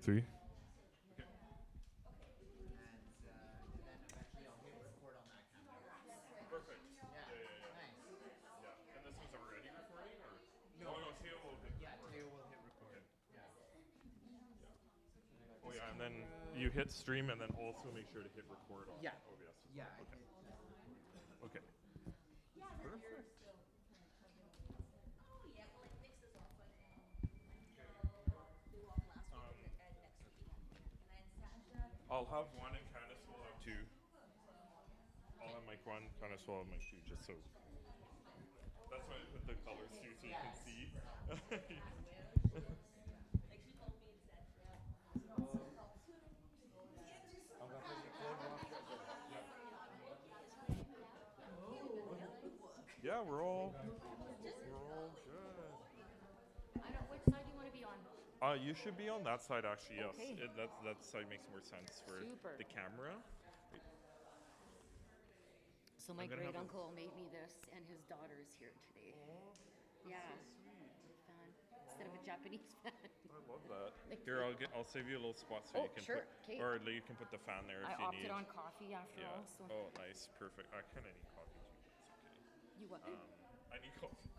3. Perfect. Yeah. And this one's already recording, or? No, Theo will hit record. Theo will hit record. Oh yeah, and then you hit stream, and then also make sure to hit record on Yeah. OBS. Yeah. Okay. Perfect. I'll have one, and Candace will have two. I'll have mic one, Candace will have mic two, just so. That's why I put the colors too, so you can see. Yeah, we're all good. I don't. Which side do you want to be on? You should be on that side, actually. Yes, Okay. that side makes more sense for Super. the camera. So my I'm gonna great have uncle made me this, and his daughter is here today. Yeah. Fan. Instead of a Japanese fan. I love that. Thank Here, you. I'll save you a little spot so Oh, you can sure. put, 'Kay. or you can put the fan there if I you opted need. on coffee after Yeah. all. So Oh, nice, perfect. I kind of need coffee too, but it's okay. you what? I need coffee too.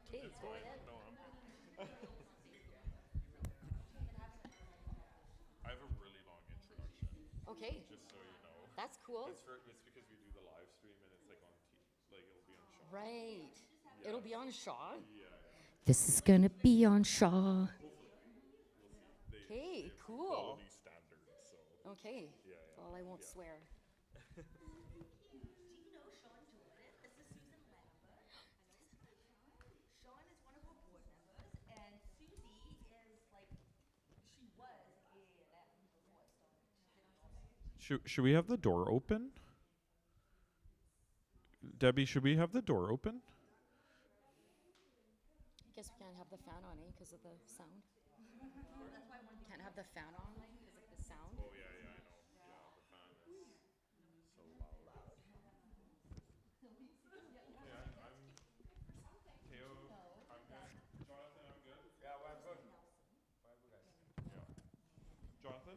Okay, It's go fine. ahead. No, I'm good. I have a really long introduction, Okay, just so you know. that's cool. It's because we do the live stream and it's like on like it'll be on Shaw. Right. It'll be on Shaw. Yeah. This is gonna be on Shaw. Hopefully, we'll see. Okay, They have cool. quality standards, so. Okay. Yeah. Well, I won't swear. Do you know Sean Jordan? This is Susan Lambert. Sean is one of our board members, and Susie is like, she was A&M before it started. Should we have the door open? Debbie, should we have the door open? I guess we can't have the fan on, because of the sound. Can't have the fan on because of the sound. Oh yeah, I know. Yeah, the fan is so loud. Yeah, I'm Theo. I'm good. Jonathan, I'm good. Yeah, well, I'm good. Yeah. Jonathan,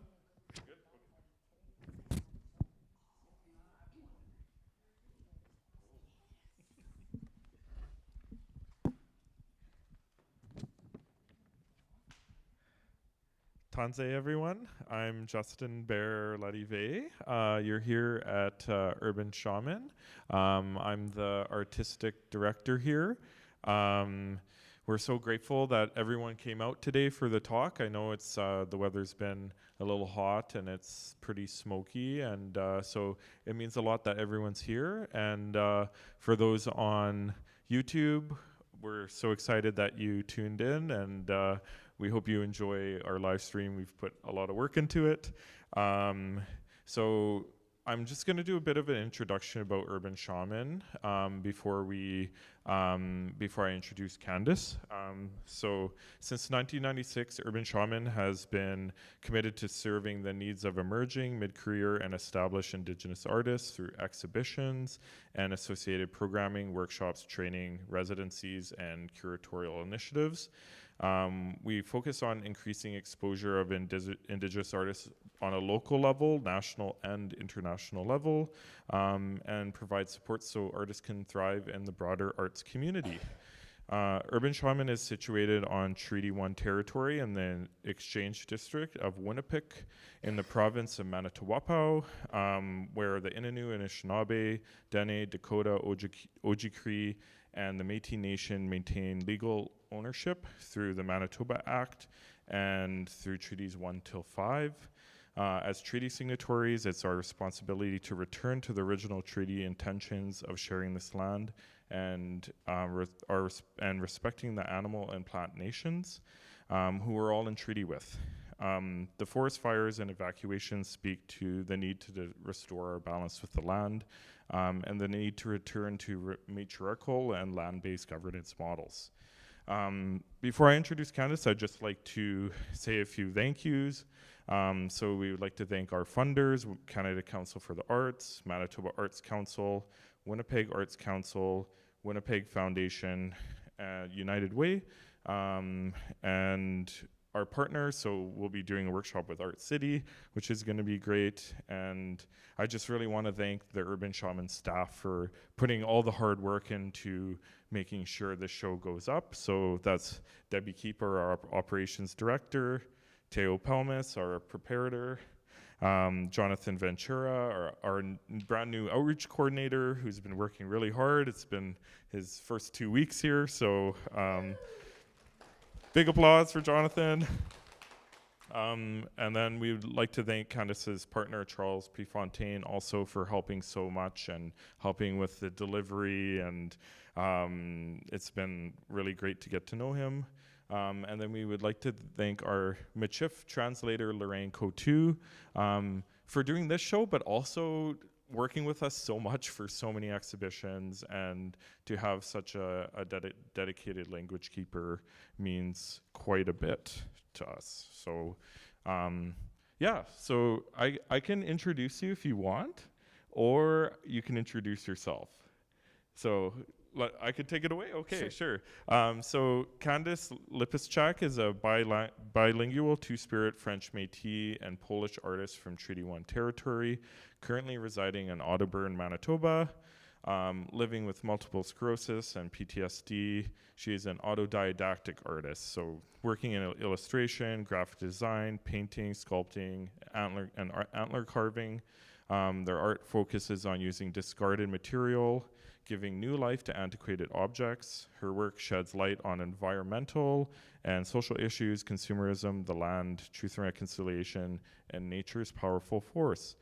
you good? Okay. Tanze, everyone. I'm Justin Bear Ladive. You're here at Urban Shaman. I'm the artistic director here. We're so grateful that everyone came out today for the talk. I know it's the weather's been a little hot and it's pretty smoky, and so it means a lot that everyone's here. And for those on YouTube, we're so excited that you tuned in, and we hope you enjoy our live stream. We've put a lot of work into it. So I'm just going to do a bit of an introduction about Urban Shaman before I introduce Candace. So since 1996, Urban Shaman has been committed to serving the needs of emerging, mid-career, and established Indigenous artists through exhibitions and associated programming, workshops, training, residencies, and curatorial initiatives. We focus on increasing exposure of Indigenous artists on a local level, national and international level, and provide support so artists can thrive in the broader arts community. Urban Shaman is situated on Treaty 1 territory in the Exchange District of Winnipeg in the province of Manitoba, where the Innu, Anishinaabe, Dene, Dakota, Ojibwe, and the Métis Nation maintain legal ownership through the Manitoba Act and through Treaties 1 till 5. As treaty signatories, it's our responsibility to return to the original treaty intentions of sharing this land and respecting the animal and plant nations who we're all in treaty with. The forest fires and evacuations speak to the need to restore our balance with the land and the need to return to matriarchal and land-based governance models. Before I introduce Candace, I'd just like to say a few thank yous. So we would like to thank our funders, Canada Council for the Arts, Manitoba Arts Council, Winnipeg Arts Council, Winnipeg Foundation, United Way, and our partner, so we'll be doing a workshop with Art City, which is going to be great. And I just really want to thank the Urban Shaman staff for putting all the hard work into making sure the show goes up. So that's Debbie Keeper, our operations director, Teo Pelmis, our preparator, Jonathan Ventura, our brand new outreach coordinator, who's been working really hard. It's been his first 2 weeks here, so big applause for Jonathan. And then we would like to thank Candace's partner, Charles Prefontaine, also for helping so much and helping with the delivery. And it's been really great to get to know him. And then we would like to thank our Michif translator, Lorraine Cotu, for doing this show, but also working with us so much for so many exhibitions, and to have such a dedicated language keeper means quite a bit to us. So yeah, so I can introduce you if you want, or you can introduce yourself. So I could take it away? Okay, sure. So Candace Lipischak is a bilingual two-spirit French Métis and Polish artist from Treaty 1 territory, currently residing in Audubon, Manitoba, living with multiple sclerosis and PTSD. She is an autodidactic artist, so working in illustration, graphic design, painting, sculpting, antler carving. Their art focuses on using discarded material, giving new life to antiquated objects. Her work sheds light on environmental and social issues, consumerism, the land, truth and reconciliation, and nature's powerful force.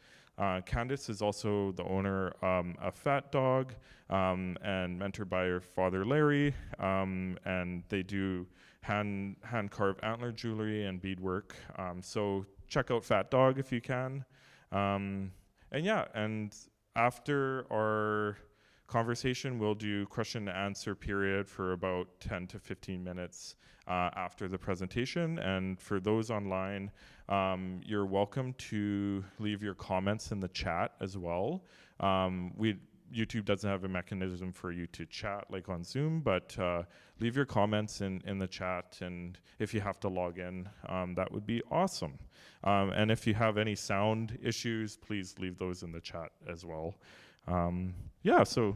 Candace is also the owner of Fat Dog, and mentored by her father Larry, and they do hand-carved antler jewelry and beadwork. So check out Fat Dog if you can. And yeah, and after our conversation, we'll do question and answer period for about 10 to 15 minutes after the presentation. And for those online, you're welcome to leave your comments in the chat as well. YouTube doesn't have a mechanism for you to chat like on Zoom, but leave your comments in the chat, and if you have to log in, that would be awesome. And if you have any sound issues, please leave those in the chat as well. Yeah, so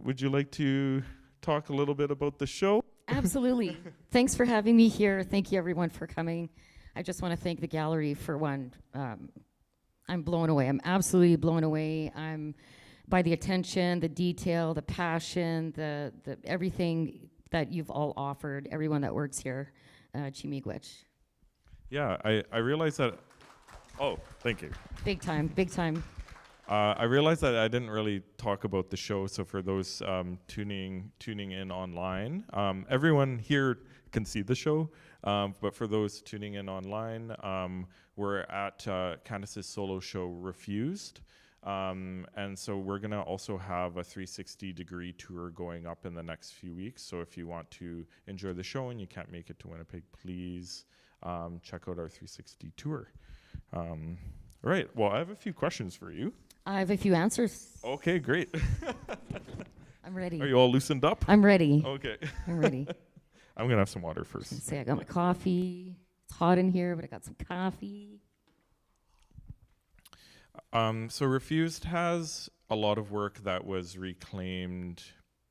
would you like to talk a little bit about the show? Absolutely. Thanks for having me here. Thank you, everyone, for coming. I just want to thank the gallery for one. I'm blown away. I'm absolutely blown away. I'm by the attention, the detail, the passion, the everything that you've all offered, everyone that works here. Chimigwech. Yeah, I realized that. Oh, thank you. Big time, big time. I realized that I didn't really talk about the show, so for those tuning in online, everyone here can see the show, but for those tuning in online, we're at Candace's solo show, Refused, and so we're going to also have a 360-degree tour going up in the next few weeks, so if you want to enjoy the show and you can't make it to Winnipeg, please check out our 360 tour. All right, well, I have a few questions for you. I have a few answers. Okay, great. I'm ready. Are you all loosened up? I'm ready. Okay. I'm ready. I'm going to have some water first. Say I got my coffee. It's hot in here, but I got some coffee. So Refused has a lot of work that was reclaimed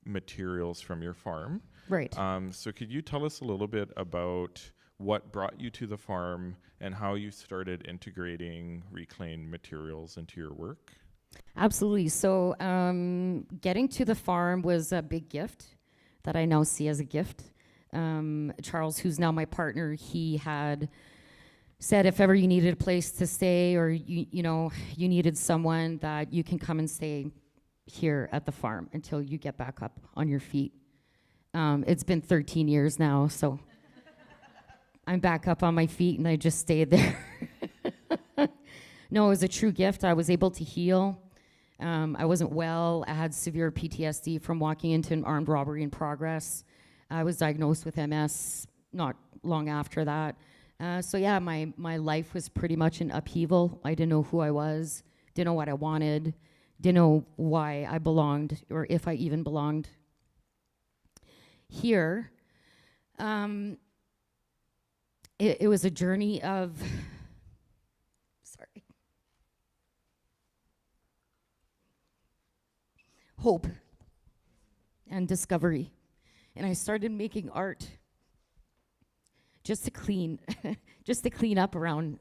materials from your farm. Right. So could you tell us a little bit about what brought you to the farm and how you started integrating reclaimed materials into your work? Absolutely. So getting to the farm was a big gift that I now see as a gift. Charles, who's now my partner, he had said if ever you needed a place to stay, or you needed someone, that you can come and stay here at the farm until you get back up on your feet. It's been 13 years now, so I'm back up on my feet and I just stayed there. No, it was a true gift. I was able to heal. I wasn't well. I had severe PTSD from walking into an armed robbery in progress. I was diagnosed with MS not long after that. So yeah, my life was pretty much in upheaval. I didn't know who I was, didn't know what I wanted, didn't know why I belonged, or if I even belonged. Here, it was a journey of, sorry, hope and discovery. And I started making art just to clean, just to clean up around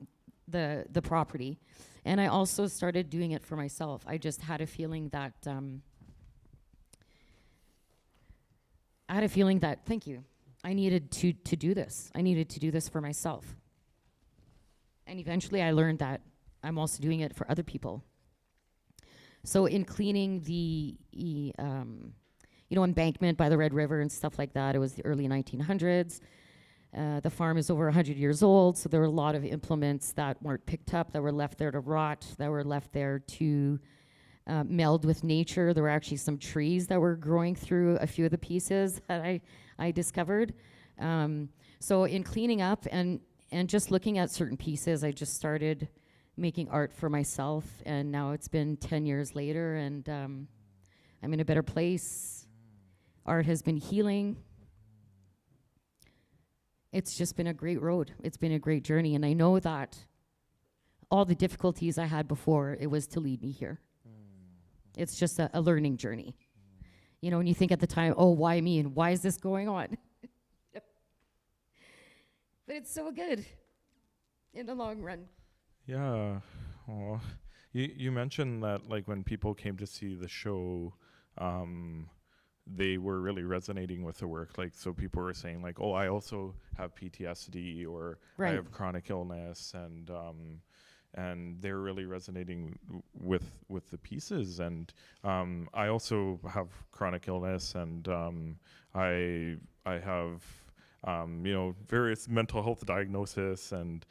the property. And I also started doing it for myself. I just had a feeling that, thank you, I needed to do this. I needed to do this for myself. And eventually I learned that I'm also doing it for other people. So in cleaning the embankment by the Red River and stuff like that, it was the early 1900s. The farm is over 100 years old, so there were a lot of implements that weren't picked up, that were left there to rot, that were left there to meld with nature. There were actually some trees that were growing through a few of the pieces that I discovered. So in cleaning up and just looking at certain pieces, I just started making art for myself, and now it's been 10 years later, and I'm in a better place. Art has been healing. It's just been a great road. It's been a great journey, and I know that all the difficulties I had before, it was to lead me here. It's just a learning journey. You know, when you think at the time, oh, why me, and why is this going on? But it's so good in the long run. Yeah. Oh, you mentioned that, like, when people came to see the show, they were really resonating with the work. Like, so people were saying, like, oh, I also have PTSD, or I have chronic illness, and they're really resonating with the pieces. And I also have chronic illness, and I have various mental health diagnosis, and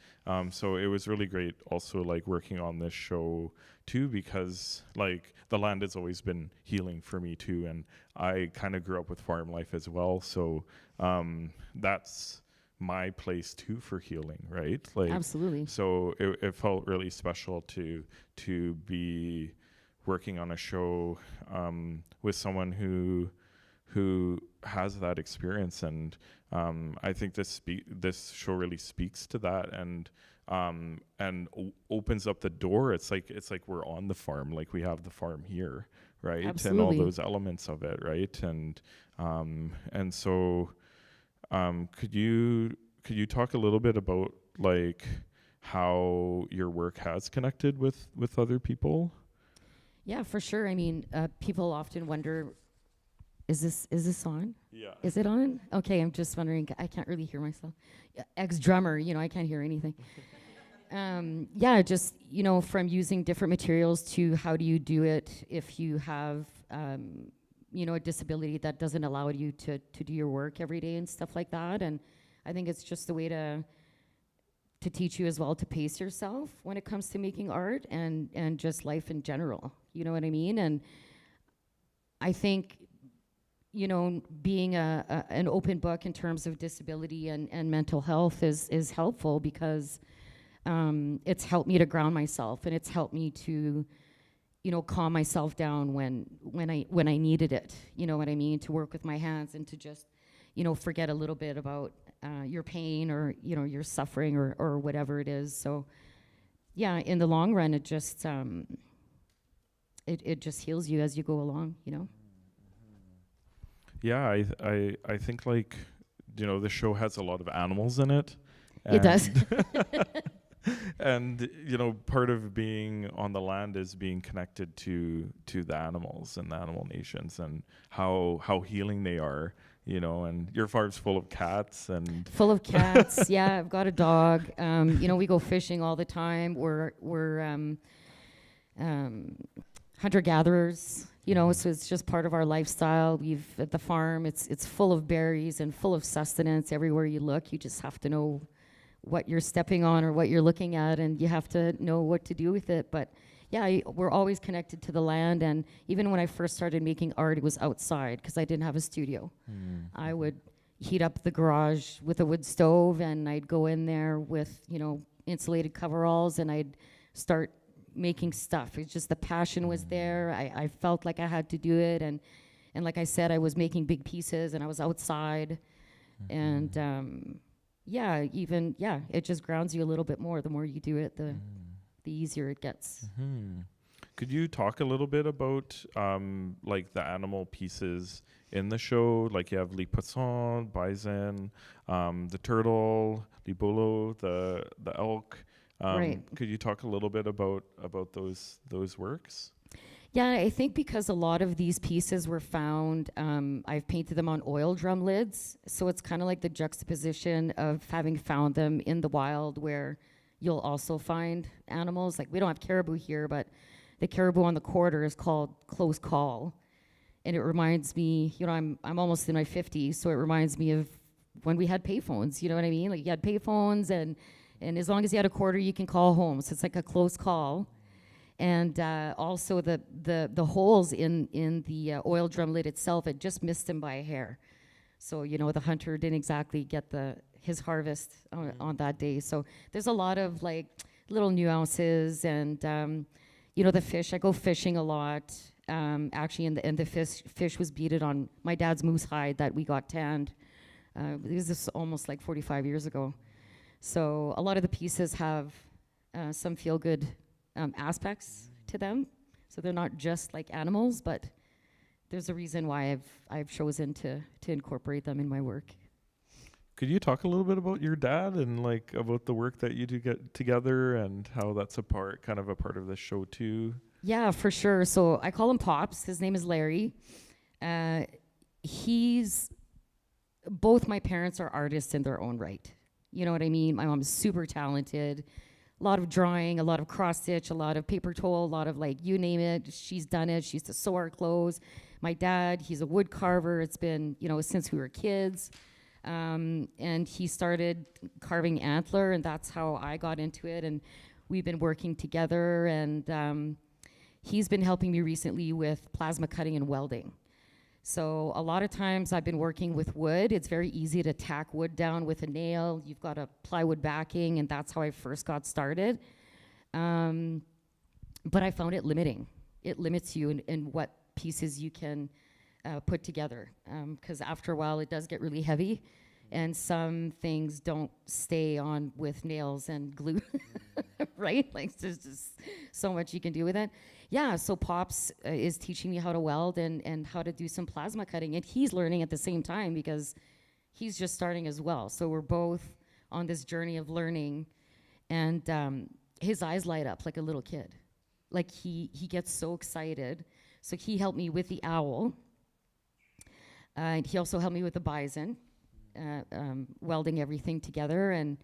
so it was really great also, like, working on this show too, because, like, the land has always been healing for me too, and I kind of grew up with farm life as well, so that's my place too for healing, right? Like, absolutely. So it felt really special to be working on a show with someone who has that experience, and I think this show really speaks to that, and opens up the door. It's like we're on the farm, like we have the farm here, right? Absolutely. And all those elements of it, right? And so could you talk a little bit about, like, how your work has connected with other people? Yeah, for sure. I mean, people often wonder, is this on? Yeah. Is it on? Okay, I'm just wondering. I can't really hear myself. Ex-drummer, I can't hear anything. Yeah, just, from using different materials to how do you do it if you have, a disability that doesn't allow you to do your work every day and stuff like that. And I think it's just a way to teach you as well to pace yourself when it comes to making art and just life in general. You know what I mean? And I think, being an open book in terms of disability and mental health is helpful, because it's helped me to ground myself, and it's helped me to, calm myself down when I needed it. You know what I mean? To work with my hands and to just, forget a little bit about your pain or, your suffering or whatever it is. So, yeah, in the long run, it just it just heals you as you go along. Yeah, I think, like, the show has a lot of animals in it. It does. And part of being on the land is being connected to the animals and the animal nations, and how healing they are. And your farm's full of cats and full of cats. Yeah, I've got a dog. We go fishing all the time. We're hunter-gatherers. So it's just part of our lifestyle. At the farm, it's full of berries and full of sustenance. Everywhere you look, you just have to know what you're stepping on or what you're looking at, and you have to know what to do with it. But yeah, we're always connected to the land. And even when I first started making art, it was outside because I didn't have a studio. I would heat up the garage with a wood stove, and I'd go in there with, insulated coveralls, and I'd start making stuff. It's just the passion was there. I felt like I had to do it, and like I said, I was making big pieces, and I was outside, and yeah, even, yeah, it just grounds you a little bit more. The more you do it, the easier it gets. Could you talk a little bit about like the animal pieces in the show? Like you have Les Poissons, Bison, the turtle, Libolo, the elk. Right. Could you talk a little bit about those works? Yeah, I think because a lot of these pieces were found, I've painted them on oil drum lids. So it's kind of like the juxtaposition of having found them in the wild where you'll also find animals. Like we don't have caribou here, but the caribou on the quarter is called Close Call. And it reminds me, you know, I'm almost in my 50s, so it reminds me of when we had payphones, you know what I mean? Like you had payphones and as long as you had a quarter, you can call home. So it's like a close call. And also the holes in the oil drum lid itself, it just missed him by a hair. So, you know, the hunter didn't exactly get his harvest on that day. So there's a lot of like little nuances and, you know, the fish, I go fishing a lot. Actually, and the fish was beaded on my dad's moose hide that we got tanned. This is almost like 45 years ago. So a lot of the pieces have some feel-good aspects to them. So they're not just like animals, but there's a reason why I've chosen to incorporate them in my work. Could you talk a little bit about your dad and like about the work that you do get together and how that's kind of a part of the show too? Yeah, for sure. So I call him Pops. His name is Larry. Both my parents are artists in their own right. You know what I mean? My mom's super talented. A lot of drawing, a lot of cross stitch, a lot of paper towel, a lot of like, you name it, she's done it. She used to sew our clothes. My dad, he's a wood carver. It's been, you know, since we were kids. And he started carving antler, and that's how I got into it. And we've been working together, and he's been helping me recently with plasma cutting and welding. So a lot of times I've been working with wood. It's very easy to tack wood down with a nail. You've got a plywood backing, and that's how I first got started. But I found it limiting. It limits you in what pieces you can put together. Because after a while, it does get really heavy, and some things don't stay on with nails and glue, right? Like there's just so much you can do with it. Yeah, so Pops is teaching me how to weld and how to do some plasma cutting, and he's learning at the same time because he's just starting as well. So we're both on this journey of learning, and his eyes light up like a little kid. Like he gets so excited. So he helped me with the owl. And he also helped me with the bison, welding everything together, and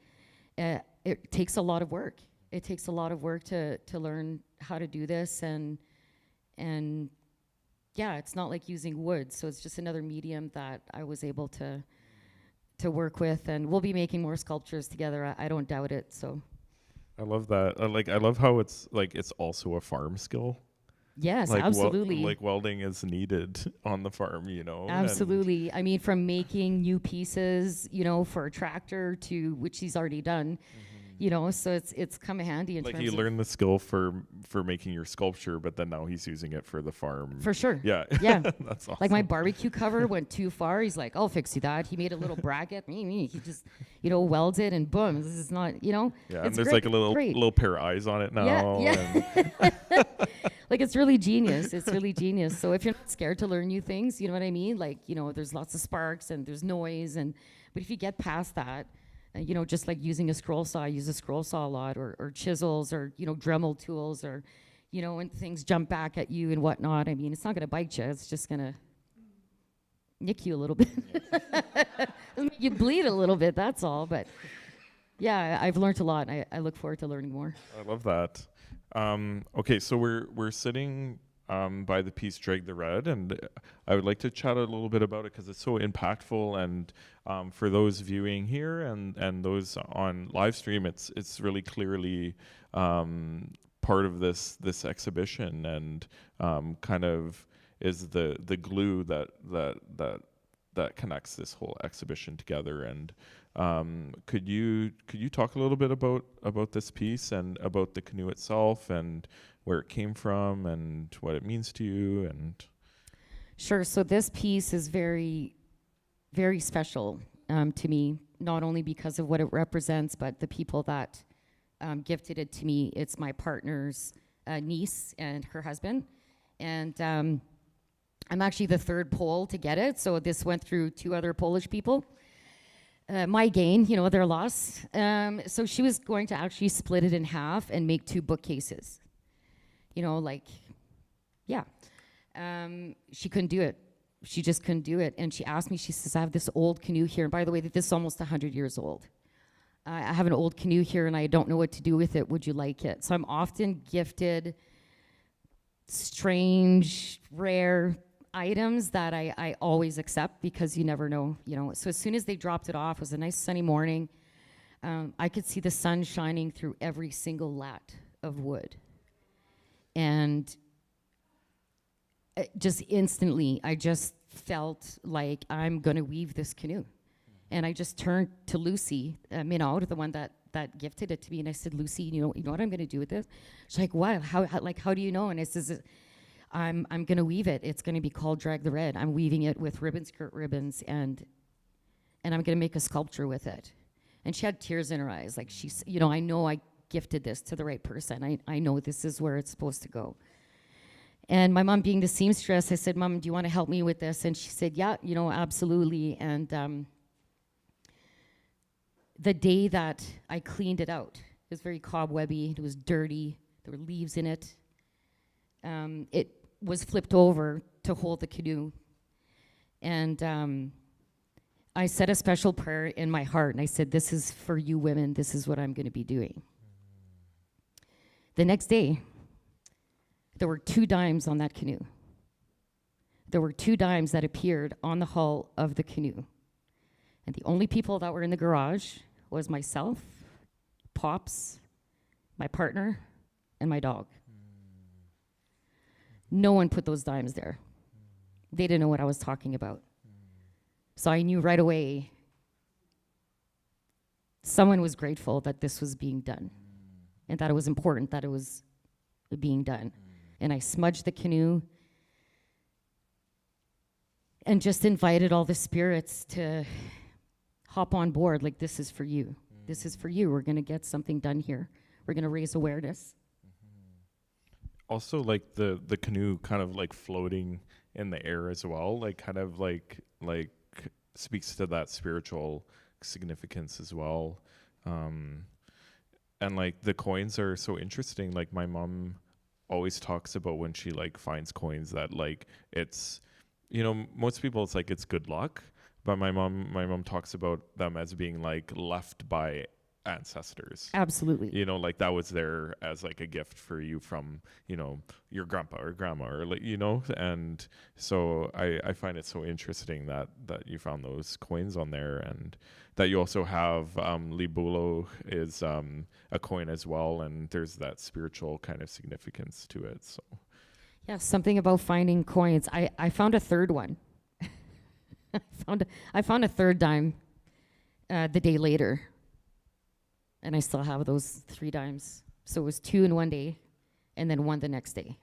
it takes a lot of work. It takes a lot of work to learn how to do this, and yeah, it's not like using wood, so it's just another medium that I was able to work with, and we'll be making more sculptures together. I don't doubt it. So I love that. I love how it's like it's also a farm skill. Yes, like absolutely. Like welding is needed on the farm, you know. Absolutely. I mean, from making new pieces, you know, for a tractor to which he's already done. You know, so it's come handy in like terms you of learn the skill for making your sculpture, but then now he's using it for the farm. For sure. Yeah. Yeah. That's awesome. Like my barbecue cover went too far. He's like, I'll fix you that. He made a little bracket. He just, you know, welds it and boom. This is not, you know. Yeah, it's and there's great, like a little pair of eyes on it now. Yeah. Like it's really genius. It's really genius. So if you're not scared to learn new things, you know what I mean? Like, you know, there's lots of sparks and there's noise, but if you get past that, you know, just like using a scroll saw, I use a scroll saw a lot, or chisels, or, you know, Dremel tools, or, you know, when things jump back at you and whatnot. I mean, it's not going to bite you. It's just going to nick you a little bit. You bleed a little bit, that's all. But yeah, I've learned a lot. I look forward to learning more. I love that. Okay, so we're sitting by the piece Drag the Red, and I would like to chat a little bit about it because it's so impactful, and for those viewing here and those on live stream, it's really clearly part of this exhibition, and kind of is the glue that connects this whole exhibition together. And could you talk a little bit about this piece and about the canoe itself and where it came from and what it means to you? And Sure. So this piece is very, very special. to me, not only because of what it represents, but the people that gifted it to me. It's my partner's niece and her husband. And I'm actually the third Pole to get it. So this went through 2 other Polish people. My gain, their loss. So she was going to actually split it in half and make 2 bookcases. She couldn't do it. She just couldn't do it. And she asked me, she says, I have this old canoe here. And by the way, this is almost 100 years old. I have an old canoe here and I don't know what to do with it. Would you like it? So I'm often gifted strange, rare items that I always accept because you never know, So as soon as they dropped it off, it was a nice sunny morning. I could see the sun shining through every single lat of wood. And just instantly, I just felt like I'm going to weave this canoe. And I just turned to Lucy Minot, the one that gifted it to me, and I said, Lucy, you know what I'm going to do with this? She's like, what? How do you know? And I says, I'm going to weave it. It's going to be called Drag the Red. I'm weaving it with ribbon skirt ribbons, and I'm going to make a sculpture with it. And she had tears in her eyes. Like, she's, I know I gifted this to the right person. I know this is where it's supposed to go. And my mom, being the seamstress, I said, Mom, do you want to help me with this? And she said, yeah, absolutely. And the day that I cleaned it out, it was very cobwebby, it was dirty, there were leaves in it. It was flipped over to hold the canoe. And I said a special prayer in my heart, and I said, this is for you women, this is what I'm going to be doing. The next day, there were 2 dimes on that canoe. There were 2 dimes that appeared on the hull of the canoe. And the only people that were in the garage was myself, Pops, my partner, and my dog. No one put those dimes there. They didn't know what I was talking about. So I knew right away someone was grateful that this was being done and that it was important that it was being done. And I smudged the canoe and just invited all the spirits to hop on board. Like, this is for you. This is for you. We're going to get something done here. We're going to raise awareness. Also, like the canoe kind of like floating in the air as well, like kind of like speaks to that spiritual significance as well. And like the coins are so interesting. Like my mom always talks about when she like finds coins that like it's, most people it's like it's good luck, but my mom talks about them as being like left by ancestors. Absolutely. Like that was there as like a gift for you from, your grandpa or grandma or like, and so I find it so interesting that you found those coins on there, and that you also have Libulo is a coin as well, and there's that spiritual kind of significance to it. So yeah, something about finding coins. I found a third one. I found a third dime the day later. And I still have those 3 dimes. So it was 2 in one day and then 1 the next day.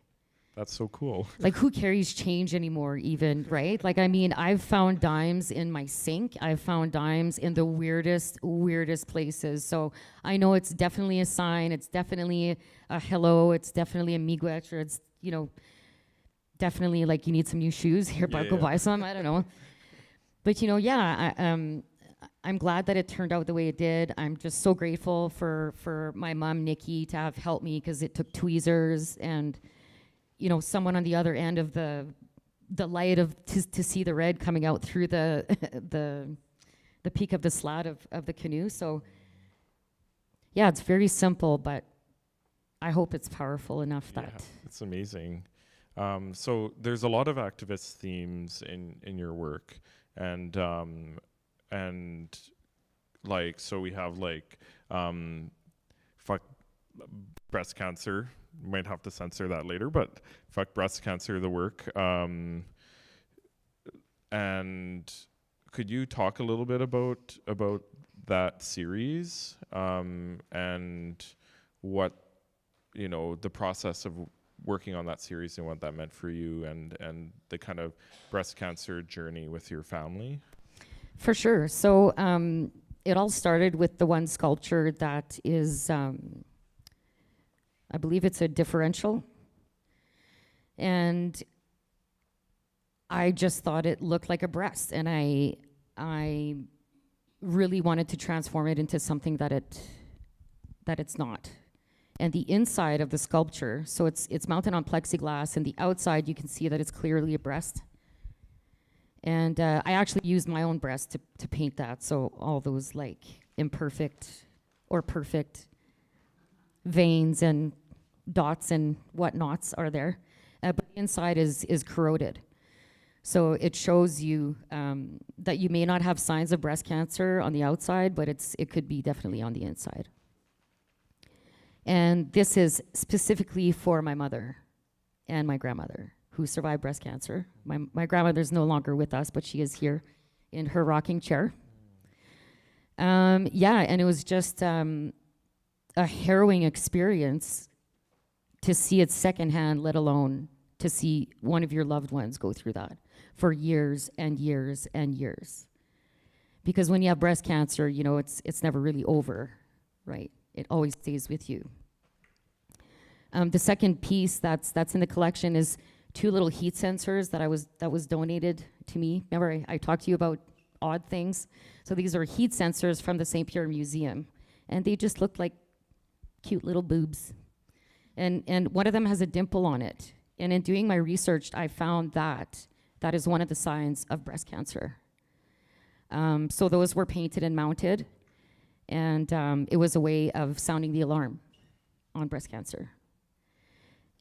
That's so cool. Like, who carries change anymore even, right? Like, I mean, I've found dimes in my sink. I've found dimes in the weirdest places. So I know it's definitely a sign. It's definitely a hello. It's definitely a miigwech, or it's, definitely like you need some new shoes. Here, go buy some. I don't know. But, I'm glad that it turned out the way it did. I'm just so grateful for my mom, Nikki, to have helped me, because it took tweezers and, someone on the other end of the light to see the red coming out through the peak of the slat of the canoe. So, yeah, it's very simple, but I hope it's powerful enough that. It's amazing. So there's a lot of activist themes in your work, and like, so we have like fuck breast cancer, might have to censor that later, but fuck breast cancer, the work. And could you talk a little bit about that series, and what, the process of working on that series and what that meant for you, and the kind of breast cancer journey with your family? For sure. So it all started with the one sculpture that is, I believe it's a differential. And I just thought it looked like a breast, and I really wanted to transform it into something that it's not. And the inside of the sculpture, so it's mounted on plexiglass, and the outside you can see that it's clearly a breast. And I actually used my own breast to paint that, so all those like imperfect or perfect veins and dots and whatnots are there. But the inside is corroded. So it shows you that you may not have signs of breast cancer on the outside, but it could be definitely on the inside. And this is specifically for my mother and my grandmother who survived breast cancer. My grandmother's no longer with us, but she is here in her rocking chair. Yeah, and it was just a harrowing experience to see it secondhand, let alone to see one of your loved ones go through that for years and years and years. Because when you have breast cancer, you know, it's never really over, right? It always stays with you. The second piece that's in the collection is 2 little heat sensors that was donated to me. Remember, I talked to you about odd things. So these are heat sensors from the St. Pierre Museum, and they just look like cute little boobs. And one of them has a dimple on it. And in doing my research, I found that is one of the signs of breast cancer. So those were painted and mounted, and it was a way of sounding the alarm on breast cancer.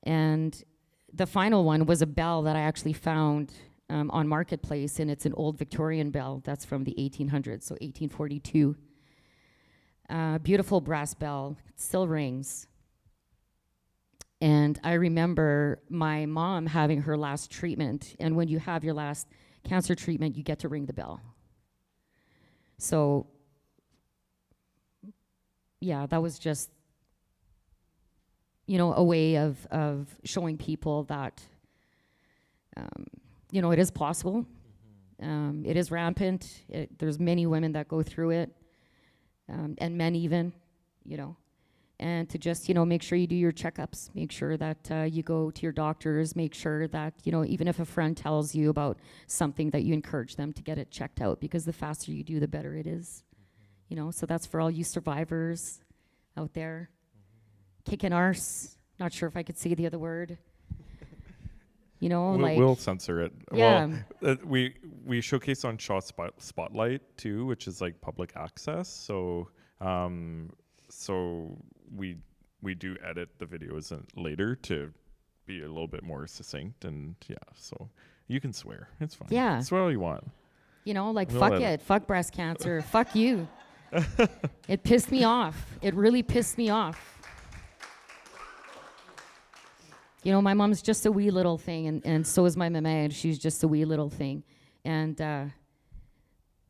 And the final one was a bell that I actually found on Marketplace, and it's an old Victorian bell that's from the 1800s, so 1842. Beautiful brass bell, it still rings. And I remember my mom having her last treatment, and when you have your last cancer treatment, you get to ring the bell. So, yeah, that was just, you know, a way of showing people that, you know, it is possible. It is rampant. There's many women that go through it, and men even, you know. And to just, you know, make sure you do your checkups, make sure that you go to your doctors, make sure that, you know, even if a friend tells you about something, that you encourage them to get it checked out, because the faster you do, the better it is. You know, so that's for all you survivors out there. Kicking arse, not sure if I could say the other word. You know, we'll censor it. Yeah. Well, we showcase on Shaw Spotlight too, which is like public access. So we do edit the videos later to be a little bit more succinct, and yeah, so you can swear. It's fine. Yeah. Swear all you want. You know, like, We'll fuck let it. Fuck breast cancer. Fuck you. It pissed me off. It really pissed me off. You know, my mom's just a wee little thing, and so is my mama. She's just a wee little thing. And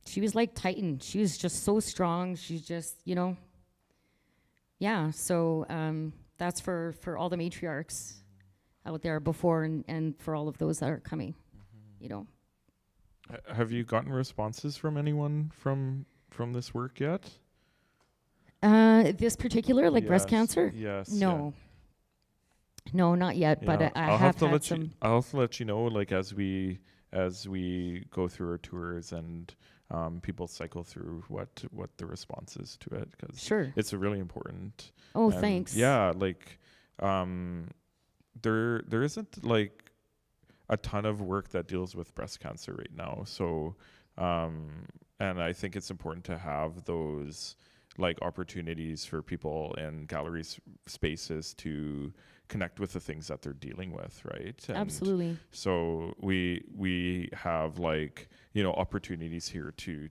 she was like Titan. She was just so strong. She's just, you know. Yeah, so that's for all the matriarchs out there before, and for all of those that are coming, you know. Have you gotten responses from anyone from this work yet? This particular, like breast cancer? Yes. No. Yeah. No, not yet, Yeah, but I have had some. I'll have to let you know, like, as we go through our tours and people cycle through what the response is to it, because sure, it's a really important. Oh, thanks. Yeah, like there isn't like a ton of work that deals with breast cancer right now. So and I think it's important to have those like opportunities for people in gallery spaces to connect with the things that they're dealing with, right? And absolutely. So we have like, you know, opportunities here to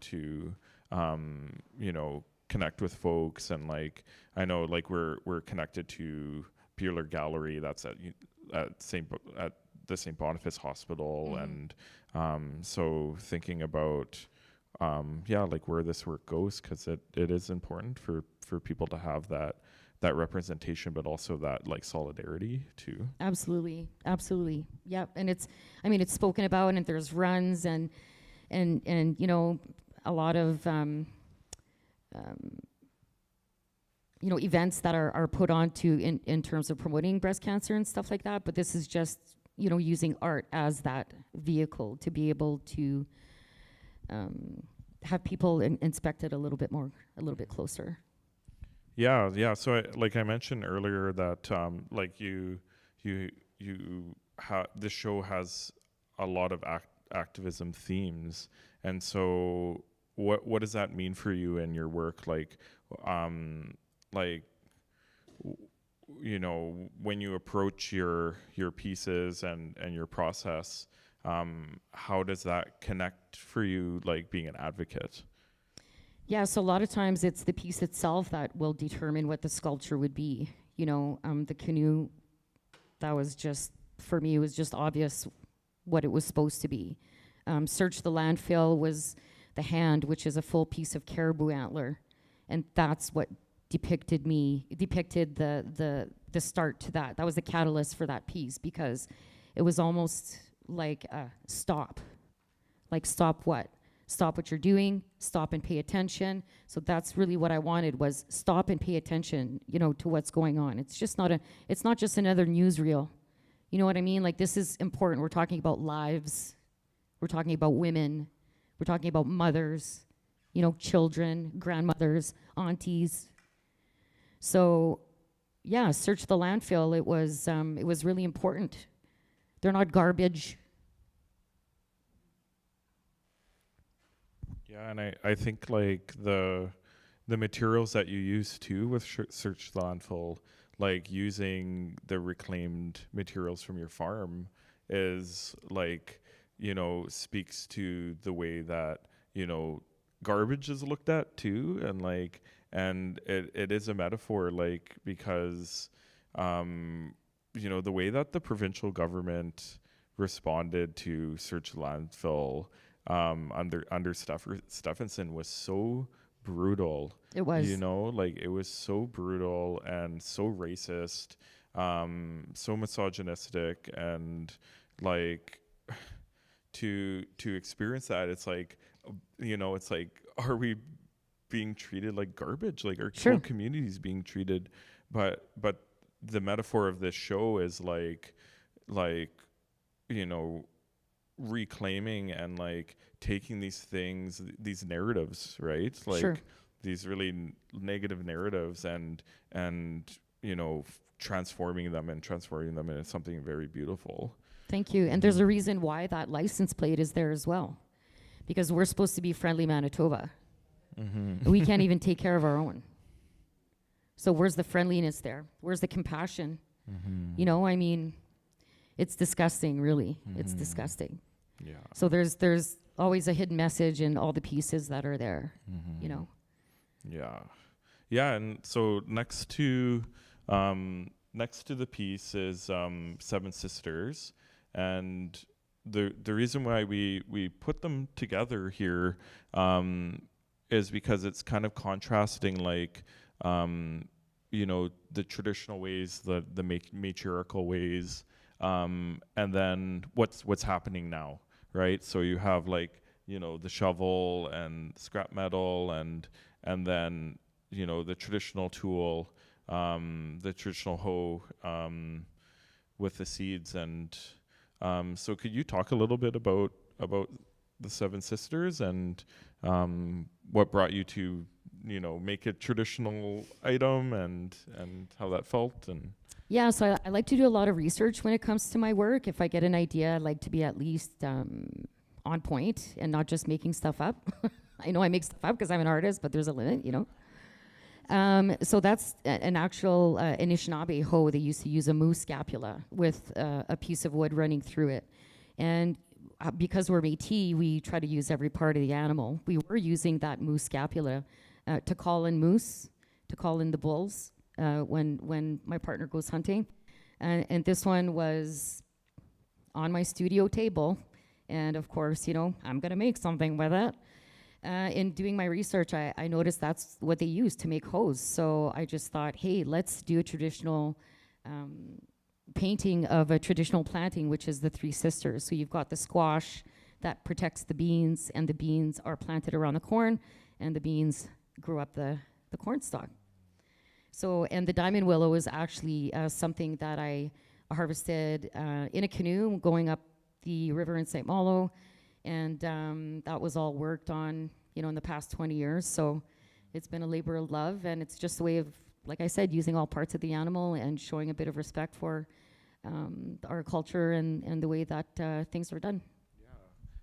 you know, connect with folks, and like I know like we're connected to Peeler Gallery that's at the St. Boniface Hospital, and so thinking about yeah, like where this work goes, because it is important for people to have that representation, but also that like solidarity too. Absolutely. Yep. And it's spoken about, and there's runs and you know, a lot of events that are put on to in terms of promoting breast cancer and stuff like that. But this is just using art as that vehicle to be able to have people inspect it a little bit closer. Yeah. So like I mentioned earlier that like this show has a lot of activism themes, and so what does that mean for you in your work? Like when you approach your pieces and your process, how does that connect for you, like being an advocate? Yeah, so a lot of times it's the piece itself that will determine what the sculpture would be. The canoe, that was just, for me, it was just obvious what it was supposed to be. Search the Landfill was the hand, which is a full piece of caribou antler. And that's what depicted the start to that. That was the catalyst for that piece, because it was almost like stop. Like, stop what? Stop what you're doing, stop and pay attention. So that's really what I wanted, was stop and pay attention, to what's going on. It's not just another newsreel. You know what I mean? Like, this is important. We're talking about lives. We're talking about women. We're talking about mothers, children, grandmothers, aunties. So, yeah, Search the Landfill. It was really important. They're not garbage. Yeah, and I think like the materials that you use too with Search the Landfill, like using the reclaimed materials from your farm, is like, speaks to the way that, garbage is looked at too. And it is a metaphor, like, because, the way that the provincial government responded to Search the Landfill under Stephenson was so brutal. It was. It was so brutal and so racist, so misogynistic, and like to experience that, it's like, it's like, are we being treated like garbage? Like, our whole communities being treated, but the metaphor of this show is like reclaiming and like taking these things, these narratives, right? Like these really negative narratives, and transforming them into something very beautiful. Thank you. And there's a reason why that license plate is there as well, because we're supposed to be friendly Manitoba. We can't even take care of our own. So where's the friendliness there? Where's the compassion? I mean, it's disgusting, really. It's disgusting. Yeah. So there's always a hidden message in all the pieces that are there, Yeah, and so next to the piece is Seven Sisters, and the reason why we put them together here is because it's kind of contrasting, like, the traditional ways, the matriarchal ways, and then what's happening now, right? So you have, like, the shovel and scrap metal, and then the traditional tool, the traditional hoe, with the seeds. And so could you talk a little bit about the Seven Sisters, and what brought you to make a traditional item, and how that felt? And yeah, so I like to do a lot of research when it comes to my work. If I get an idea, I like to be at least on point and not just making stuff up. I know I make stuff up because I'm an artist, but there's a limit, So that's an actual Anishinaabe hoe. They used to use a moose scapula with a piece of wood running through it. And because we're Métis, we try to use every part of the animal. We were using that moose scapula to call in moose, to call in the bulls when my partner goes hunting. And this one was on my studio table. And of course, I'm going to make something with it. In doing my research, I noticed that's what they use to make hoes. So I just thought, hey, let's do a traditional painting of a traditional planting, which is the Three Sisters. So you've got the squash, that protects the beans, and the beans are planted around the corn, and the beans grew up the corn stalk. So, and the diamond willow is actually something that I harvested in a canoe going up the river in St. Malo, and that was all worked on, in the past 20 years. So it's been a labor of love, and it's just a way of, like I said, using all parts of the animal and showing a bit of respect for our culture and the way that things are done.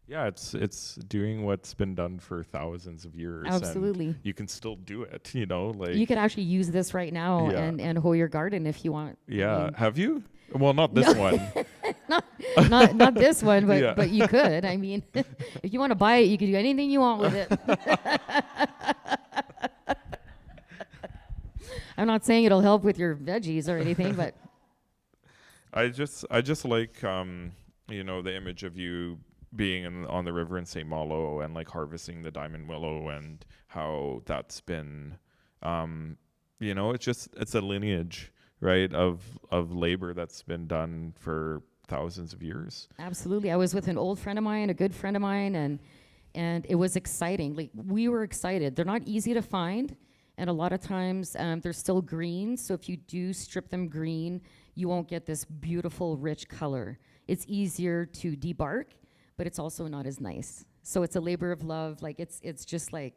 Yeah, it's doing what's been done for thousands of years. Absolutely. And you can still do it, like. You could actually use this right now Yeah. and hoe your garden if you want. Yeah, have you? Well, not this one. Not this one, but Yeah. but you could. I mean, if you want to buy it, you can do anything you want with it. I'm not saying it'll help with your veggies or anything, but I just like the image of you being on the river in St. Malo and like harvesting the diamond willow, and how that's been it's a lineage, right, of labor that's been done for thousands of years. absolutely. I was with an old friend of mine, a good friend of mine, and it was exciting. Like, we were excited. They're not easy to find, and a lot of times they're still green. So if you do strip them green, you won't get this beautiful, rich color. It's easier to debark, but it's also not as nice. So it's a labor of love. Like, it's just like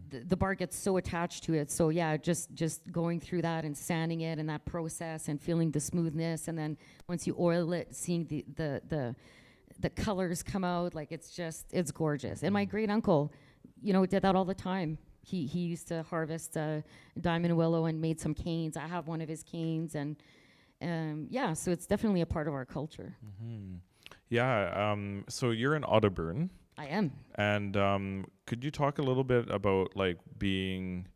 the bark gets so attached to it. So yeah, just going through that and sanding it and that process and feeling the smoothness, and then once you oil it, seeing the colors come out, like, it's gorgeous. And my great uncle, did that all the time. He used to harvest diamond willow and made some canes. I have one of his canes, and yeah, so it's definitely a part of our culture. Yeah. So you're in Audubon, I am. and could you talk a little bit about like being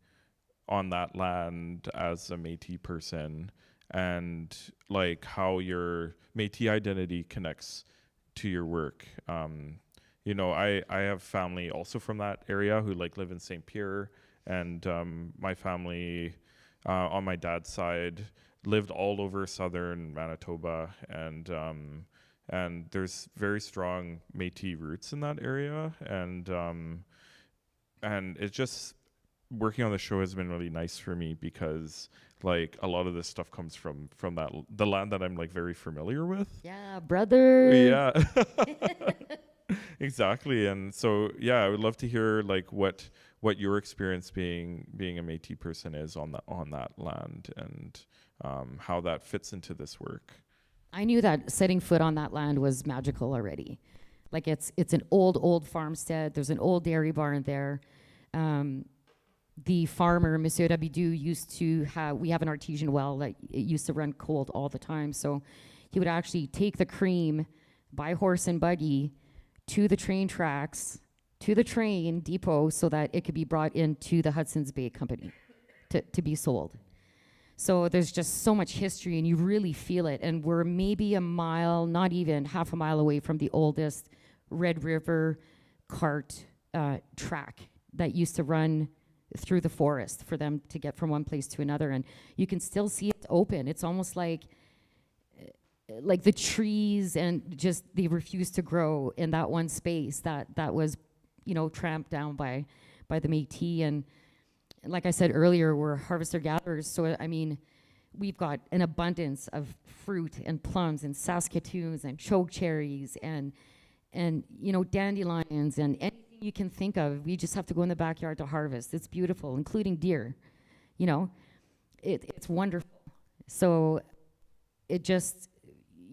on that land as a Métis person, and like how your Métis identity connects to your work? I have family also from that area who like live in St. Pierre, and my family on my dad's side lived all over southern Manitoba, and there's very strong Métis roots in that area, and it's just working on the show has been really nice for me, because like a lot of this stuff comes from the land that I'm like very familiar with. Yeah, brother. Yeah. Exactly. And so I would love to hear like what your experience being a Métis person is on that land, and how that fits into this work. I knew that setting foot on that land was magical already. Like, it's an old farmstead. There's an old dairy barn there. The farmer, Monsieur Rabidou, we have an artesian well that it used to run cold all the time. So he would actually take the cream by horse and buggy to the train tracks, to the train depot, so that it could be brought into the Hudson's Bay Company to be sold. So there's just so much history, and you really feel it. And we're maybe a mile, not even half a mile away from the oldest Red River cart track that used to run through the forest for them to get from one place to another. And you can still see it open. It's almost like the trees, and just they refuse to grow in that one space that was, tramped down by the Métis. And like I said earlier, we're harvester-gatherers, so I mean, we've got an abundance of fruit and plums and Saskatoons and choke cherries and dandelions and anything you can think of. We just have to go in the backyard to harvest. It's beautiful, including deer. It's wonderful. So it just,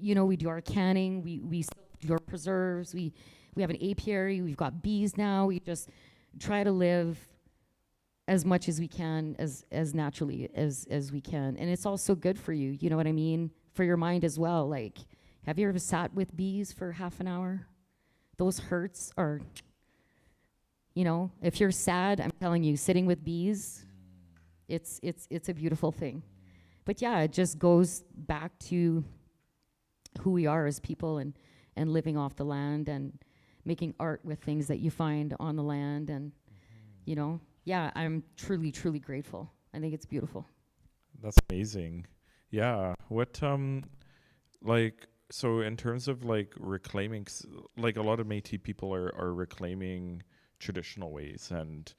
we do our canning, we do our preserves, we have an apiary, we've got bees now. We just try to live as much as we can, as naturally as we can. And it's also good for you, you know what I mean? For your mind as well. Like, have you ever sat with bees for half an hour? Those hurts are, if you're sad, I'm telling you, sitting with bees, it's a beautiful thing. But yeah, it just goes back to who we are as people, and living off the land and making art with things that you find on the land. And, yeah, I'm truly, truly grateful. I think it's beautiful. That's amazing. Yeah. What so in terms of like reclaiming, like a lot of Métis people are reclaiming traditional ways, and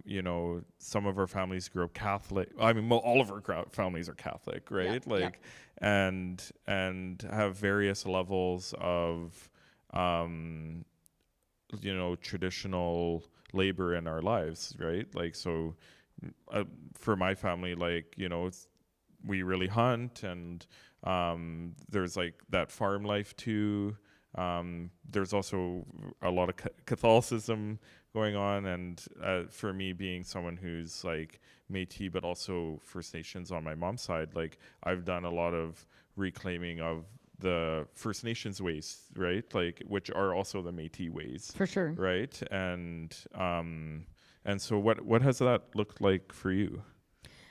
you know, some of our families grew up Catholic. I mean, all of our families are Catholic, right? Like, and have various levels of, you know, traditional labor in our lives, right? Like, so for my family, like, you know, we really hunt, and there's like that farm life too. There's also a lot of Catholicism going on, and for me, being someone who's like Métis but also First Nations on my mom's side, like I've done a lot of reclaiming of the First Nations ways, right? Like, which are also the Métis ways, For sure. right? And so what has that looked like for you?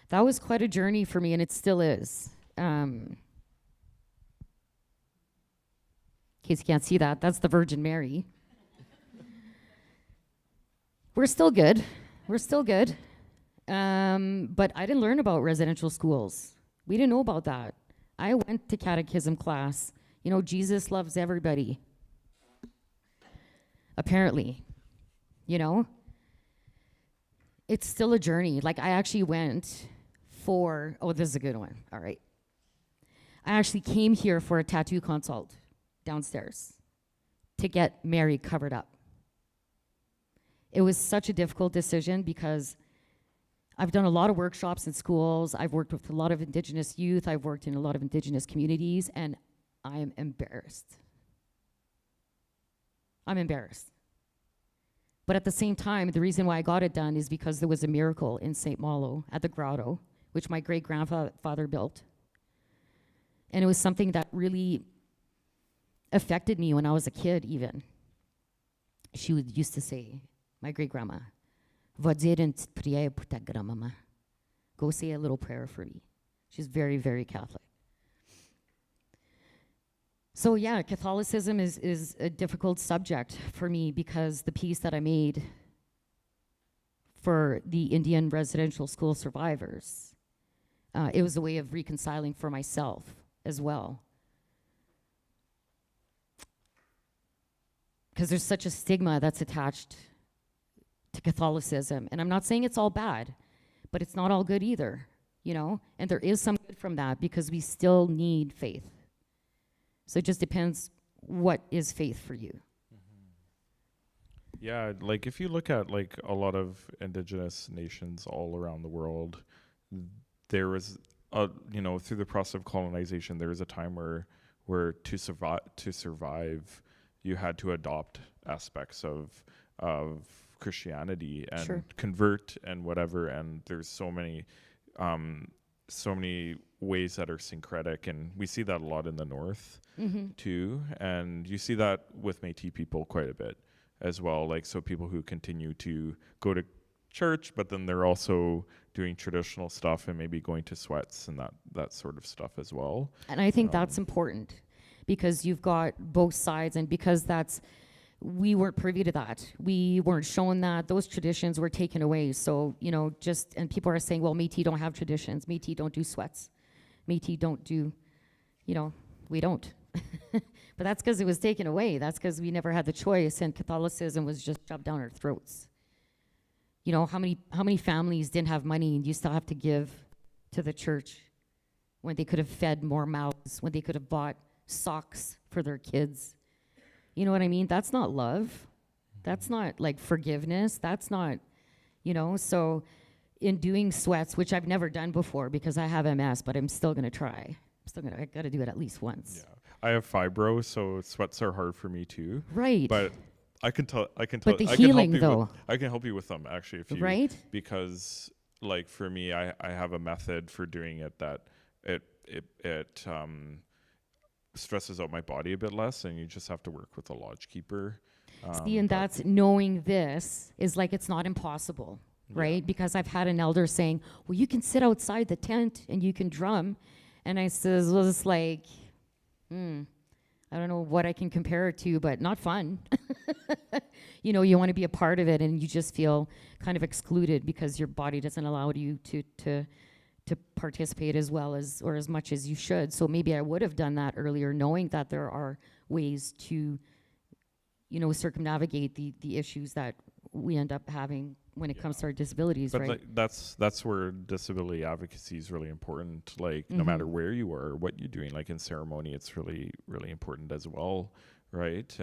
That was quite a journey for me, and it still is. In case you can't see that, that's the Virgin Mary. We're still good. We're still good. But I didn't learn about residential schools. We didn't know about that. I went to catechism class. You know, Jesus loves everybody. Apparently. You know? It's still a journey. Like, I actually went for, oh, this is a good one. All right. I actually came here for a tattoo consult downstairs to get Mary covered up. It was such a difficult decision because I've done a lot of workshops in schools. I've worked with a lot of Indigenous youth. I've worked in a lot of Indigenous communities, and I am embarrassed. I'm embarrassed. But at the same time, the reason why I got it done is because there was a miracle in St. Malo at the grotto, which my great-grandfather built. And it was something that really affected me when I was a kid, even. She used to say, my great-grandma, "Va dire une petite prière pour ta grand-maman." Go say a little prayer for me. She's very, very Catholic. So yeah, Catholicism is a difficult subject for me because the piece that I made for the Indian residential school survivors, it was a way of reconciling for myself as well. Because there's such a stigma that's attached to Catholicism. And I'm not saying it's all bad, but it's not all good either, you know? And there is some good from that because we still need faith. So it just depends what is faith for you. Yeah, like if you look at like a lot of Indigenous nations all around the world, there was you know, through the process of colonization, there was a time where to survive you had to adopt aspects of Christianity and Sure. convert and whatever, and there's so many ways that are syncretic, and we see that a lot in the north too, and you see that with Métis people quite a bit as well, like so people who continue to go to church but then they're also doing traditional stuff and maybe going to sweats and that sort of stuff as well. And I think that's important because you've got both sides, and because we weren't privy to that. We weren't shown that. Those traditions were taken away. So, you know, and people are saying, well, Métis don't have traditions. Métis don't do sweats. Métis don't do, you know, we don't. But that's because it was taken away. That's because we never had the choice, and Catholicism was just shoved down our throats. You know, how many families didn't have money and you still have to give to the church when they could have fed more mouths, when they could have bought socks for their kids? You know what I mean? That's not love. That's not like forgiveness. That's not, you know, so in doing sweats, which I've never done before because I have MS, but I'm still going to try. I got to do it at least once. Yeah. I have fibro, so sweats are hard for me too. Right. But I can tell. But the I healing, can help though. I can help you with them actually, if you. Right. Because like for me, I have a method for doing it that it stresses out my body a bit less, and you just have to work with a lodge keeper. See, and that's knowing this is like it's not impossible, right? Yeah. Because I've had an elder saying, well, you can sit outside the tent and you can drum. And I says, well, it's like, I don't know what I can compare it to, but not fun. You know, you want to be a part of it and you just feel kind of excluded because your body doesn't allow you to to participate as well as, or as much as you should. So maybe I would have done that earlier, knowing that there are ways to, you know, circumnavigate the issues that we end up having when it comes to our disabilities, But right? like, that's where disability advocacy is really important. Like no matter where you are, or what you're doing, like in ceremony, it's really, really important as well, right?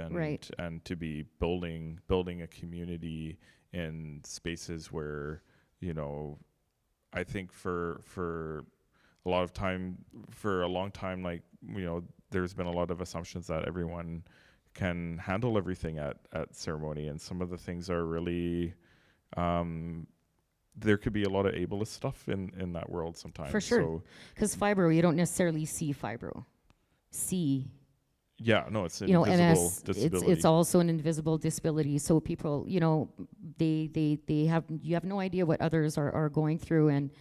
And to be building a community in spaces where, you know, I think for a long time, like, you know, there's been a lot of assumptions that everyone can handle everything at ceremony, and some of the things are really, there could be a lot of ableist stuff in that world sometimes. For sure. So Because fibro, you don't necessarily see fibro. yeah, no, it's an You know, invisible MS, disability. it's also an invisible disability. So people, you know, they have, you have no idea what others are going through, and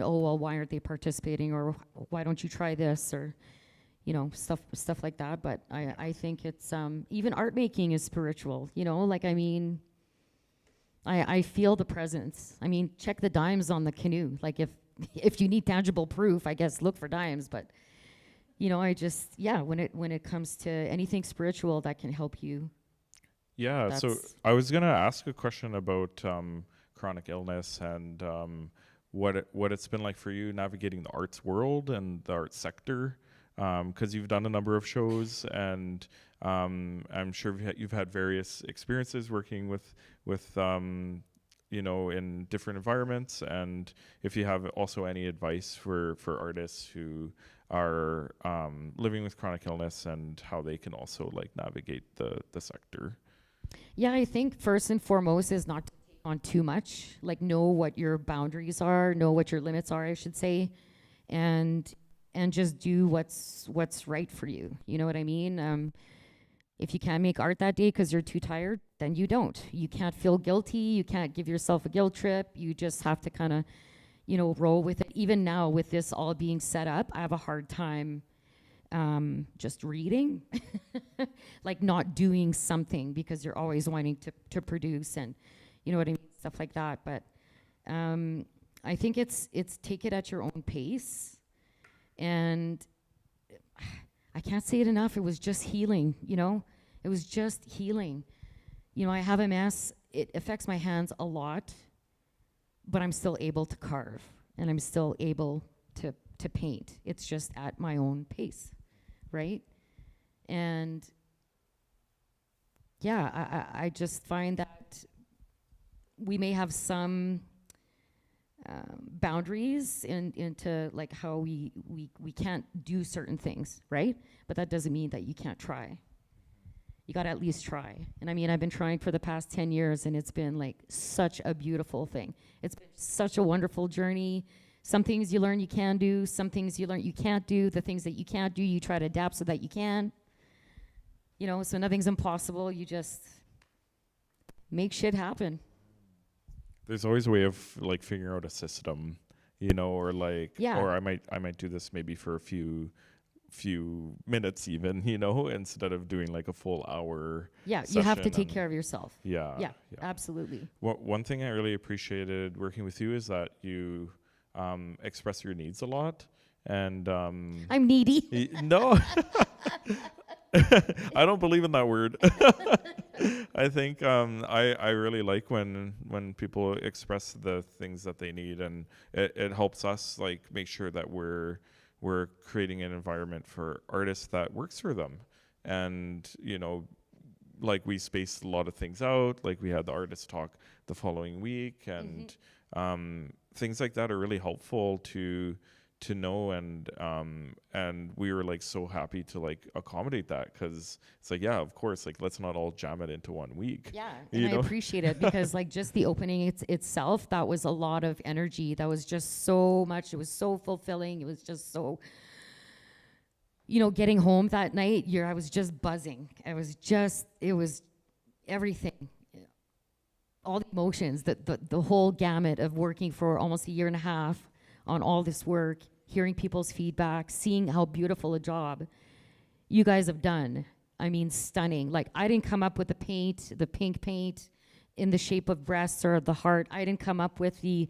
oh, well, why aren't they participating, or why don't you try this, or, you know, stuff like that. But I think it's, even art making is spiritual, you know, like, I mean, I feel the presence. I mean, check the dimes on the canoe. Like, if you need tangible proof, I guess look for dimes, but, you know, I just, yeah, when it comes to anything spiritual that can help you. Yeah, so That's- I was gonna ask a question about chronic illness and what it's been like for you navigating the arts world and the arts sector, because you've done a number of shows, and I'm sure you've had various experiences working with you know, in different environments, and if you have also any advice for artists who are living with chronic illness and how they can also like navigate the sector. Yeah, I think first and foremost is not to take on too much. Like, know what your boundaries are, know what your limits are, I should say, and just do what's right for you. You know what I mean? If you can't make art that day because you're too tired, then you don't. You can't feel guilty. You can't give yourself a guilt trip. You just have to kind of, you know, roll with it. Even now, with this all being set up, I have a hard time just reading, like not doing something, because you're always wanting to produce, and you know what I mean, stuff like that. But I think it's take it at your own pace, and I can't say it enough. It was just healing, you know? It was just healing. You know, I have MS. It affects my hands a lot, but I'm still able to carve, and I'm still able to paint. It's just at my own pace, right? And yeah, I just find that we may have some boundaries into like how we can't do certain things, right? But that doesn't mean that you can't try. You got to at least try. And I mean, I've been trying for the past 10 years, and it's been like such a beautiful thing. It's been such a wonderful journey. Some things you learn you can do, some things you learn you can't do. The things that you can't do, you try to adapt so that you can. You know, so nothing's impossible. You just make shit happen. There's always a way of like figuring out a system, you know, or like, Yeah. or I might do this maybe for a few minutes even, you know, instead of doing like a full hour. Yeah, you have to session take and- care of yourself. Yeah. Yeah, absolutely. One thing I really appreciated working with you is that you express your needs a lot, and I'm needy. no, I don't believe in that word. I think I really like when people express the things that they need, and it helps us like make sure that we're creating an environment for artists that works for them. And you know, like we spaced a lot of things out, like we had the artist talk the following week, and things like that are really helpful to know, and we were like so happy to like accommodate that, because it's like, yeah, of course, like let's not all jam it into 1 week. Yeah, You and I know? appreciate it, because like just the opening itself, that was a lot of energy. That was just so much. It was so fulfilling. It was just so, you know, getting home that night, I was just buzzing. It was everything. All the emotions, the whole gamut of working for almost a year and a half on all this work, hearing people's feedback, seeing how beautiful a job you guys have done. I mean, stunning. Like, I didn't come up with the pink paint in the shape of breasts or the heart. I didn't come up with the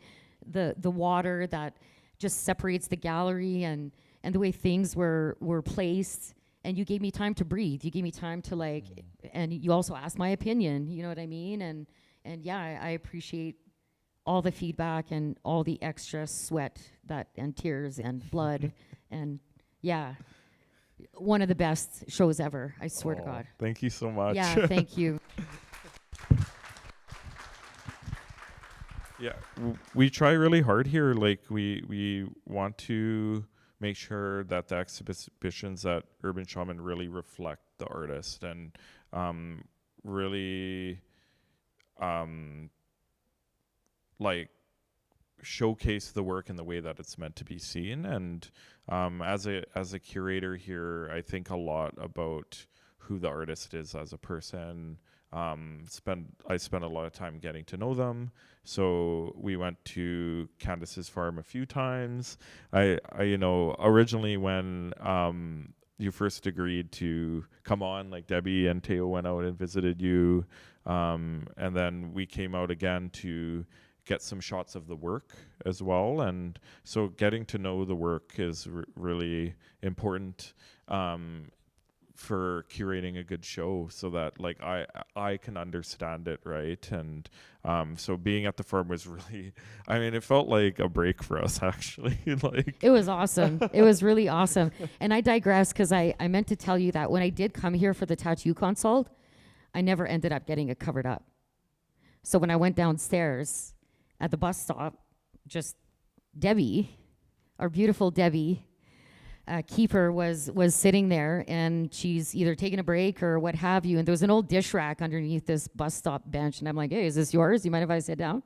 water that just separates the gallery and the way things were placed. And you gave me time to breathe. You gave me time to like, and you also asked my opinion. You know what I mean? And yeah, I appreciate all the feedback and all the extra sweat and tears and blood and yeah, one of the best shows ever. I swear to God. Thank you so much. Yeah, thank you. Yeah, we try really hard here. Like we want to make sure that the exhibitions at Urban Shaman really reflect the artist and really like showcase the work in the way that it's meant to be seen. And as a curator here, I think a lot about who the artist is as a person. I spent a lot of time getting to know them. So we went to Candace's farm a few times. I originally when you first agreed to come on, like Debbie and Teo went out and visited you, and then we came out again to get some shots of the work as well. And so getting to know the work is really important for curating a good show, so that like I can understand it, right? And so being at the farm was really, I mean, it felt like a break for us actually. Like It was awesome. It was really awesome. And I digress because I meant to tell you that when I did come here for the tattoo consult, I never ended up getting it covered up. So when I went downstairs at the bus stop, just Debbie, our beautiful Debbie, keeper was sitting there, and she's either taking a break or what have you. And there was an old dish rack underneath this bus stop bench. And I'm like, hey, is this yours? You mind if I sit down?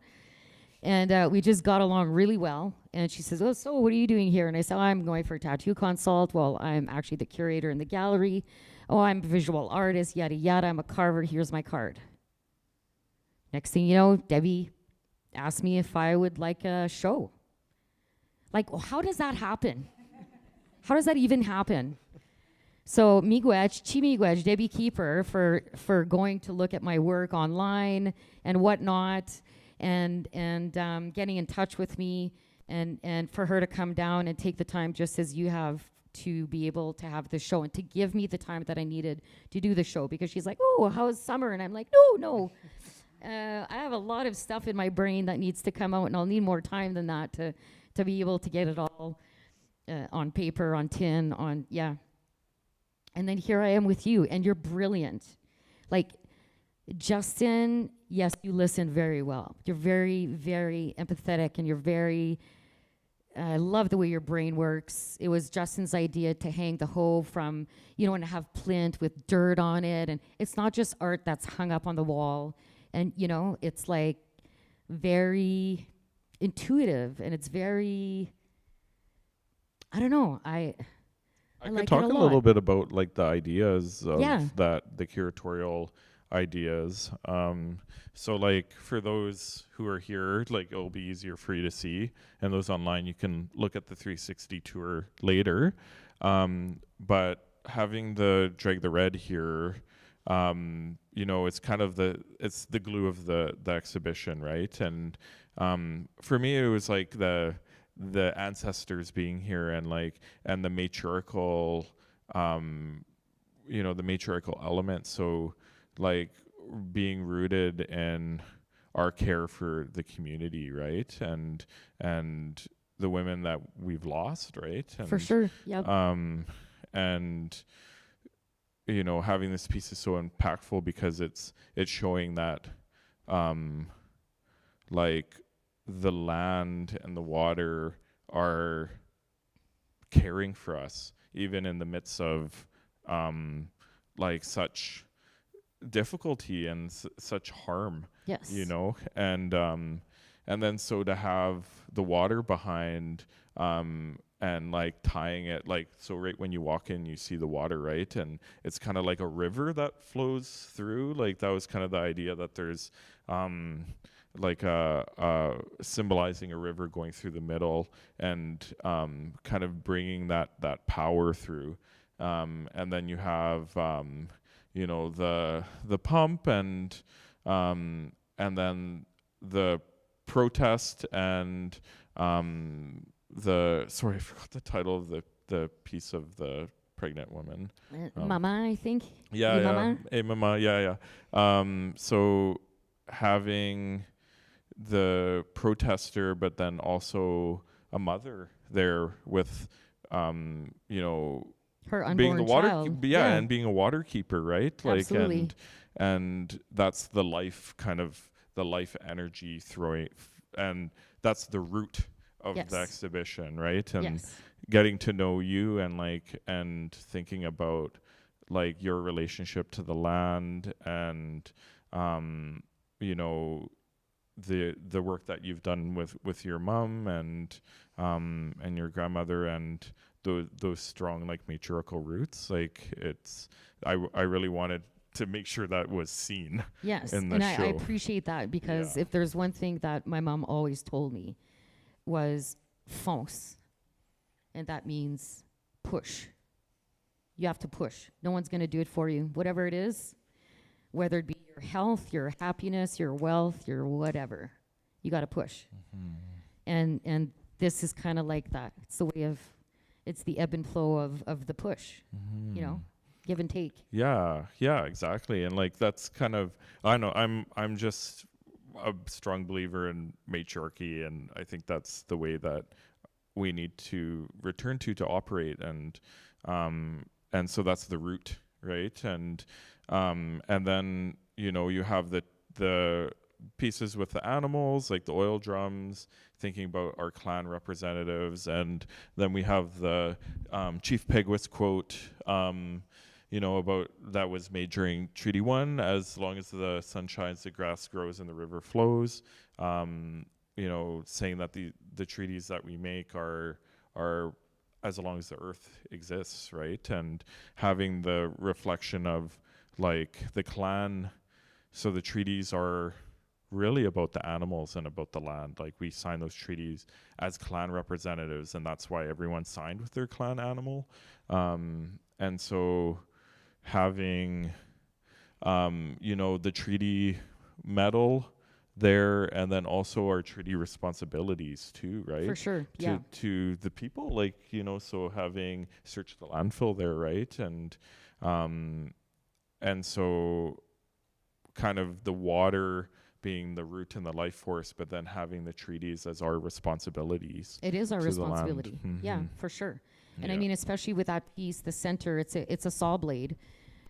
And we just got along really well. And she says, oh, so what are you doing here? And I said, oh, I'm going for a tattoo consult. Well, I'm actually the curator in the gallery. Oh, I'm a visual artist, yada, yada. I'm a carver. Here's my card. Next thing you know, Debbie asked me if I would like a show. Like, well, how does that happen? How does that even happen? So miigwech, Debbie Keeper, for going to look at my work online and whatnot, and getting in touch with me, and for her to come down and take the time just as you have to be able to have the show and to give me the time that I needed to do the show, because she's like, oh, how's summer? And I'm like, no. I have a lot of stuff in my brain that needs to come out, and I'll need more time than that to be able to get it all on paper, on tin, yeah. And then here I am with you, and you're brilliant. Like, Justin, yes, you listen very well. You're very, very empathetic, and you're very, I love the way your brain works. It was Justin's idea to hang the hoe from, and have plinth with dirt on it. And it's not just art that's hung up on the wall. And, it's like very intuitive, and it's very, I don't know. I could like talk it a little bit about like the ideas of the curatorial ideas. So like for those who are here, like it'll be easier for you to see, and those online, you can look at the 360 tour later. But having the Drag the Red here, it's kind of it's the glue of the exhibition, right? And for me, it was like the ancestors being here, and the matriarchal the matriarchal element. So like being rooted in our care for the community, right? And the women that we've lost, right? And, for sure. Yep. And having this piece is so impactful because it's showing that like the land and the water are caring for us, even in the midst of like such difficulty and such harm. Yes. And then so to have the water behind and like tying it, like, so right when you walk in, you see the water, right? And it's kind of like a river that flows through. Like that was kind of the idea, that there's like symbolizing a river going through the middle, and kind of bringing that power through. And then you have the pump, and then the protest and sorry, I forgot the title of the piece of the pregnant woman. Mama, I think. Yeah, Ye yeah. Mama? Hey, mama, yeah, yeah. So having the protester, but then also a mother there with, you know, Her being the unborn water, child. yeah, and being a water keeper, right? Like, Absolutely. and that's the life kind of the life energy throwing, and that's the root of the Yes. exhibition, right? And Yes. getting to know you and like and thinking about like your relationship to the land and you know the work that you've done with your mom and your grandmother and those strong like matriarchal roots, like it's I really wanted to make sure that was seen Yes. in the And I show. appreciate that, because Yeah. if there's one thing that my mom always told me was fonce. And that means push. You have to push. No one's going to do it for you. Whatever it is, whether it be your health, your happiness, your wealth, your whatever, you got to push. And this is kind of like that. It's the way of, it's the ebb and flow of the push, you know, give and take. Yeah, yeah, exactly. And like that's kind of I know I'm just a strong believer in matriarchy, and I think that's the way that we need to return to operate, and so that's the root, right? And then you know you have the pieces with the animals like the oil drums, thinking about our clan representatives, and then we have the Chief Pegwis quote, you know, about that was made during Treaty 1, as long as the sun shines, the grass grows, and the river flows. You know, saying that the treaties that we make are as long as the earth exists, right? And having the reflection of like the clan, so the treaties are really about the animals and about the land. Like we sign those treaties as clan representatives, and that's why everyone signed with their clan animal. And so having you know the treaty medal there, and then also our treaty responsibilities too, right? For sure. Yeah. To the people, like, you know, so having search the landfill there, right? And so kind of the water being the root and the life force, but then having the treaties as our responsibilities. It is our to the land. responsibility. Yeah, Mhm. for sure. And I Yeah. mean, especially with that piece, the center, it's a saw blade,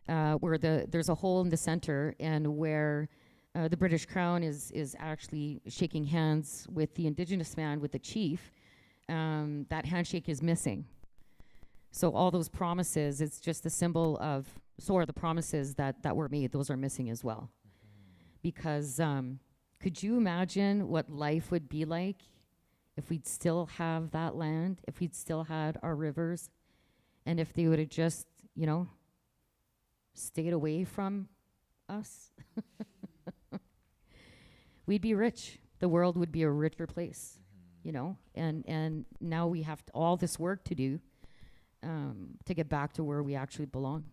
where there's a hole in the center, and where the British Crown is actually shaking hands with the Indigenous man, with the chief. That handshake is missing. So all those promises, it's just a symbol of, so are the promises that were made, those are missing as well. Because could you imagine what life would be like if we'd still have that land, if we'd still had our rivers, and if they would have just, you know, stayed away from us? We'd be rich. The world would be a richer place, you know? And now we have all this work to do to get back to where we actually belong.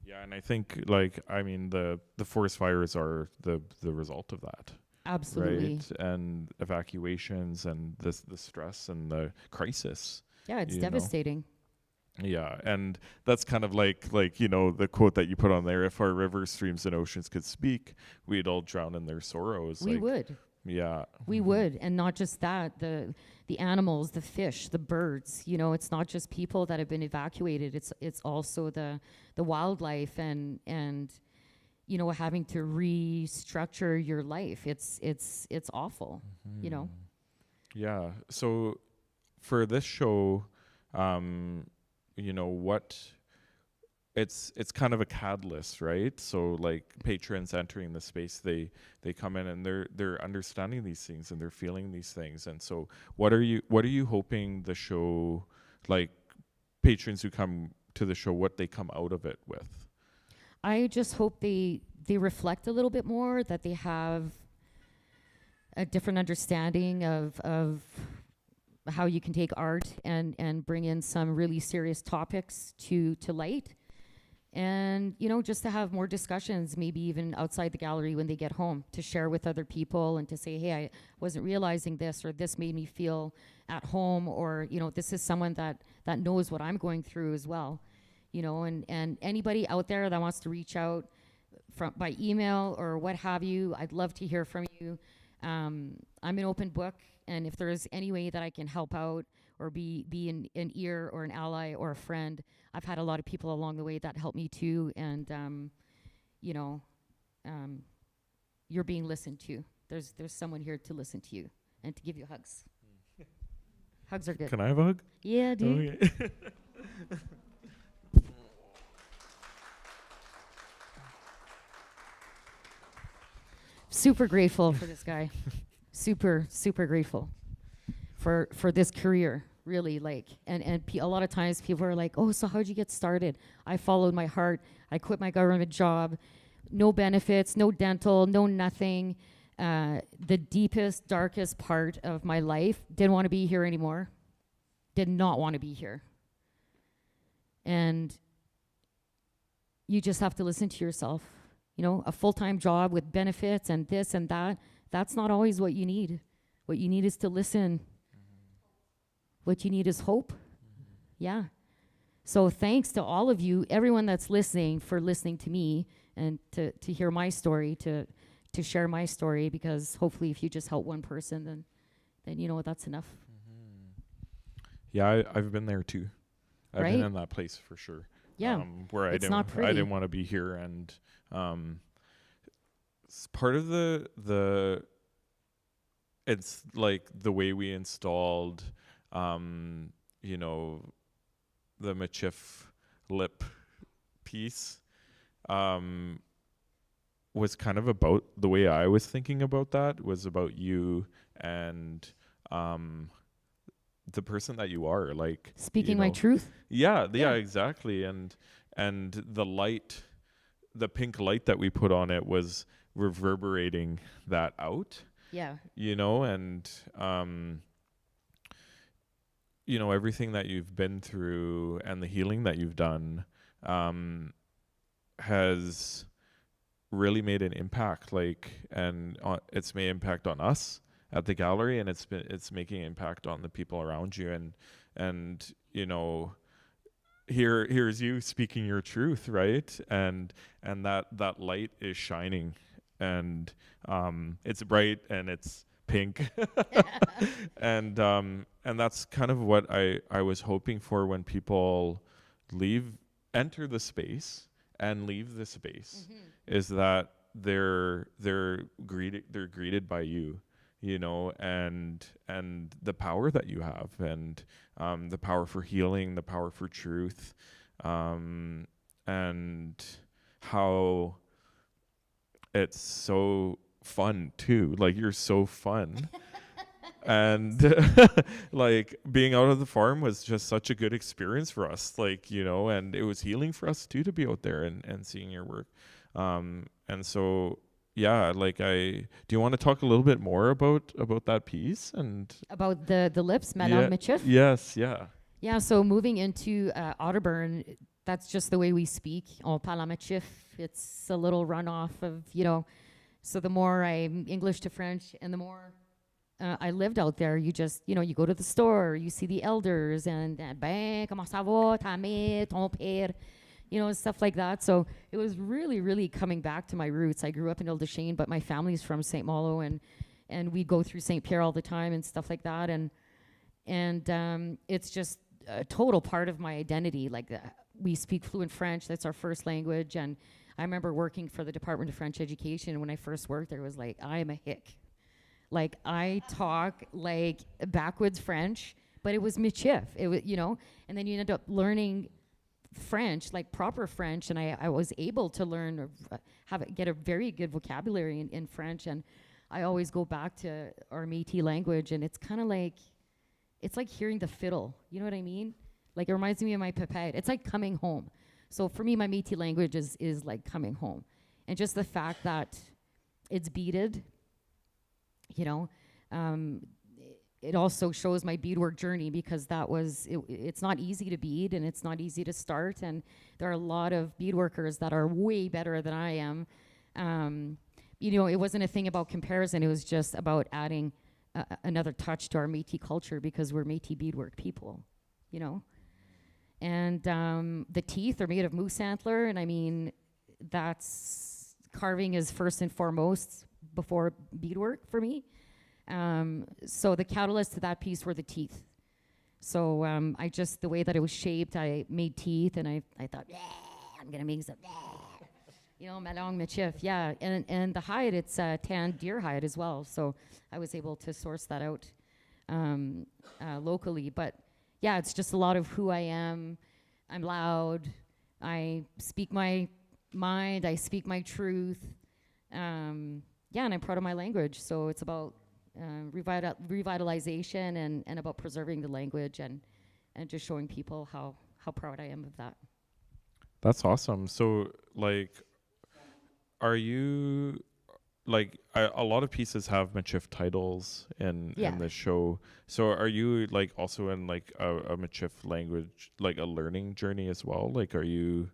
Yeah, and I think like I mean the forest fires are the result of that. Absolutely. Right? And evacuations and the stress and the crisis. Yeah, it's you know? devastating. Yeah, and that's kind of like you know the quote that you put on there: "If our rivers, streams, and oceans could speak, we'd all drown in their sorrows." We like, would. Yeah. We Mhm. would, and not just that, the animals, the fish, the birds, you know, it's not just people that have been evacuated, it's also the wildlife and you know, having to restructure your life. It's awful, you know. Yeah. So for this show, you know, it's kind of a catalyst, right? So like patrons entering the space, they come in and they're understanding these things and they're feeling these things. And so what are you hoping the show, like patrons who come to the show, what they come out of it with? I just hope they reflect a little bit more, that they have a different understanding of how you can take art and bring in some really serious topics to light, And, just to have more discussions, maybe even outside the gallery when they get home, to share with other people and to say, hey, I wasn't realizing this, or this made me feel at home, or, this is someone that knows what I'm going through as well. And anybody out there that wants to reach out by email or what have you, I'd love to hear from you. I'm an open book, and if there's any way that I can help out or be an ear or an ally or a friend, I've had a lot of people along the way that helped me too, and you're being listened to. There's someone here to listen to you and to give you hugs. Hugs are good. Can I have a hug? Yeah, dude. Okay. Super grateful for this guy. Super grateful for this career, really. A lot of times people are like, oh, so how'd you get started? I followed my heart. I quit my government job. No benefits, no dental, no nothing. The deepest, darkest part of my life, didn't want to be here anymore. Did not want to be here. And you just have to listen to yourself. A full-time job with benefits and this and that, that's not always what you need. What you need is to listen. What you need is hope. Yeah. So thanks to all of you, everyone that's listening, for listening to me and to hear my story, to share my story, because hopefully if you just help one person, then that's enough. Yeah, I've been there too. I've Right? been in that place for sure. Yeah. Where It's I not pretty. didn't want to be here, and it's part of the it's like the way we installed the Métis lip piece was kind of about the way I was thinking about that, was about you and the person that you are, like Speaking my truth. yeah, Yeah. exactly. And the light, the pink light that we put on it was reverberating that out, Yeah. and everything that you've been through and the healing that you've done has really made an impact, and it's made impact on us at the gallery, and it's making impact on the people around you, and here's you speaking your truth, right? And that light is shining, and it's bright and it's pink. and that's kind of what I was hoping for when people enter the space and leave the space, is that they're greeted by you, and the power that you have, and the power for healing, the power for truth, and how it's so fun too. Like, you're so fun. And like, being out of the farm was just such a good experience for us, and it was healing for us too, to be out there and seeing your work. And so, yeah, do you want to talk a little bit more about that piece and About the lips, Madame Métis? Yes, yeah. Yeah, so moving into Otterburn, that's just the way we speak. On parle à Métis. It's a little runoff of, so the more I'm English to French and the more I lived out there, you just, you go to the store, you see the elders, and ben, comment ça va, ta mère, ton père, stuff like that. So it was really, really coming back to my roots. I grew up in Ile-des-Chênes, but my family's from St. Malo, and we go through St. Pierre all the time and stuff like that. And it's just a total part of my identity. We speak fluent French. That's our first language. And I remember working for the Department of French Education. When I first worked there, it was like, I am a hick. I talk backwoods French, but it was Métis. It was, and then you end up learning French, proper French, and I was able to learn get a very good vocabulary in French, and I always go back to our Métis language, and it's kind of it's like hearing the fiddle. You know what I mean? It reminds me of my pépère. It's like coming home. So for me, my Métis language is like coming home, and just the fact that it's beaded. it also shows my beadwork journey, because it's not easy to bead, and it's not easy to start, and there are a lot of beadworkers that are way better than I am. It wasn't a thing about comparison, it was just about adding another touch to our Métis culture, because we're Métis beadwork people, And the teeth are made of moose antler, and I mean, that's carving is first and foremost before beadwork for me. So the catalyst to that piece were the teeth. So the way that it was shaped, I made teeth, and I thought, I'm gonna make some, ma langue me chif, yeah. And the hide, it's tanned deer hide as well. So I was able to source that out locally. But yeah, it's just a lot of who I am. I'm loud. I speak my mind. I speak my truth. And I'm proud of my language. So it's about revitalization and about preserving the language and just showing people how proud I am of that. That's awesome. So, are you a lot of pieces have Michif titles in the show? So, are you also in a Michif language, a learning journey as well? Are you?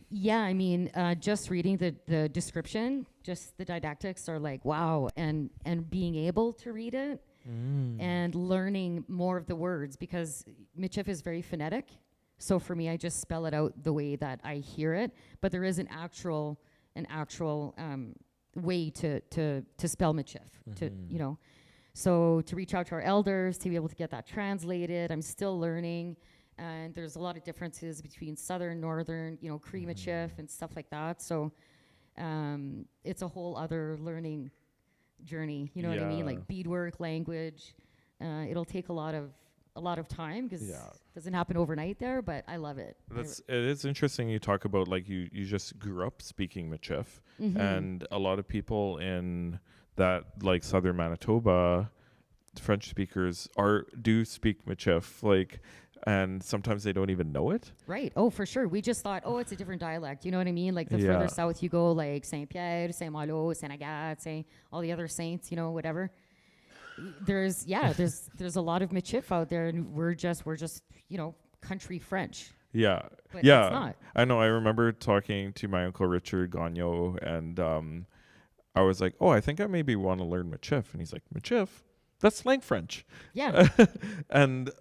Yeah, I mean, just reading the description, just the didactics are wow, and being able to read it and learning more of the words, because Michif is very phonetic. So for me, I just spell it out the way that I hear it, but there is an actual way to spell Michif, So to reach out to our elders, to be able to get that translated, I'm still learning. And there's a lot of differences between southern, northern, Cree Michif and stuff like that. So it's a whole other learning journey. You know what I mean? Like beadwork, language. It'll take a lot of time, because it doesn't happen overnight there. But I love it. It is interesting. You talk about you just grew up speaking Michif, and a lot of people in that southern Manitoba, French speakers do speak Michif, and sometimes they don't even know it. Right. Oh, for sure. We just thought, it's a different dialect. You know what I mean? The further south you go, Saint Pierre, Saint Malo, Saint Agathe, all the other saints, whatever. There's a lot of Michif out there, and we're just country French. Yeah. But it's not. I know. I remember talking to my uncle Richard Gagnon, and I was like, I think I maybe want to learn Michif. And he's like, Michif? That's slang French. Yeah. And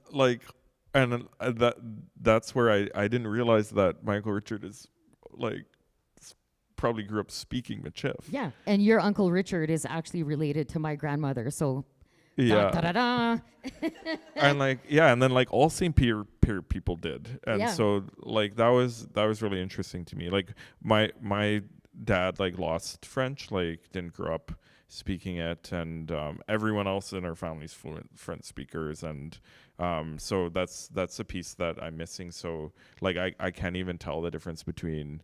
that's where I didn't realize that my Uncle Richard is probably grew up speaking Michif. Yeah, and your Uncle Richard is actually related to my grandmother, so yeah. Da, da, da, da. And and then all St. Pierre people did, and so that was really interesting to me. My dad lost French, didn't grow up speaking it, and everyone else in our family's fluent French speakers, and so that's a piece that I'm missing. So I can't even tell the difference between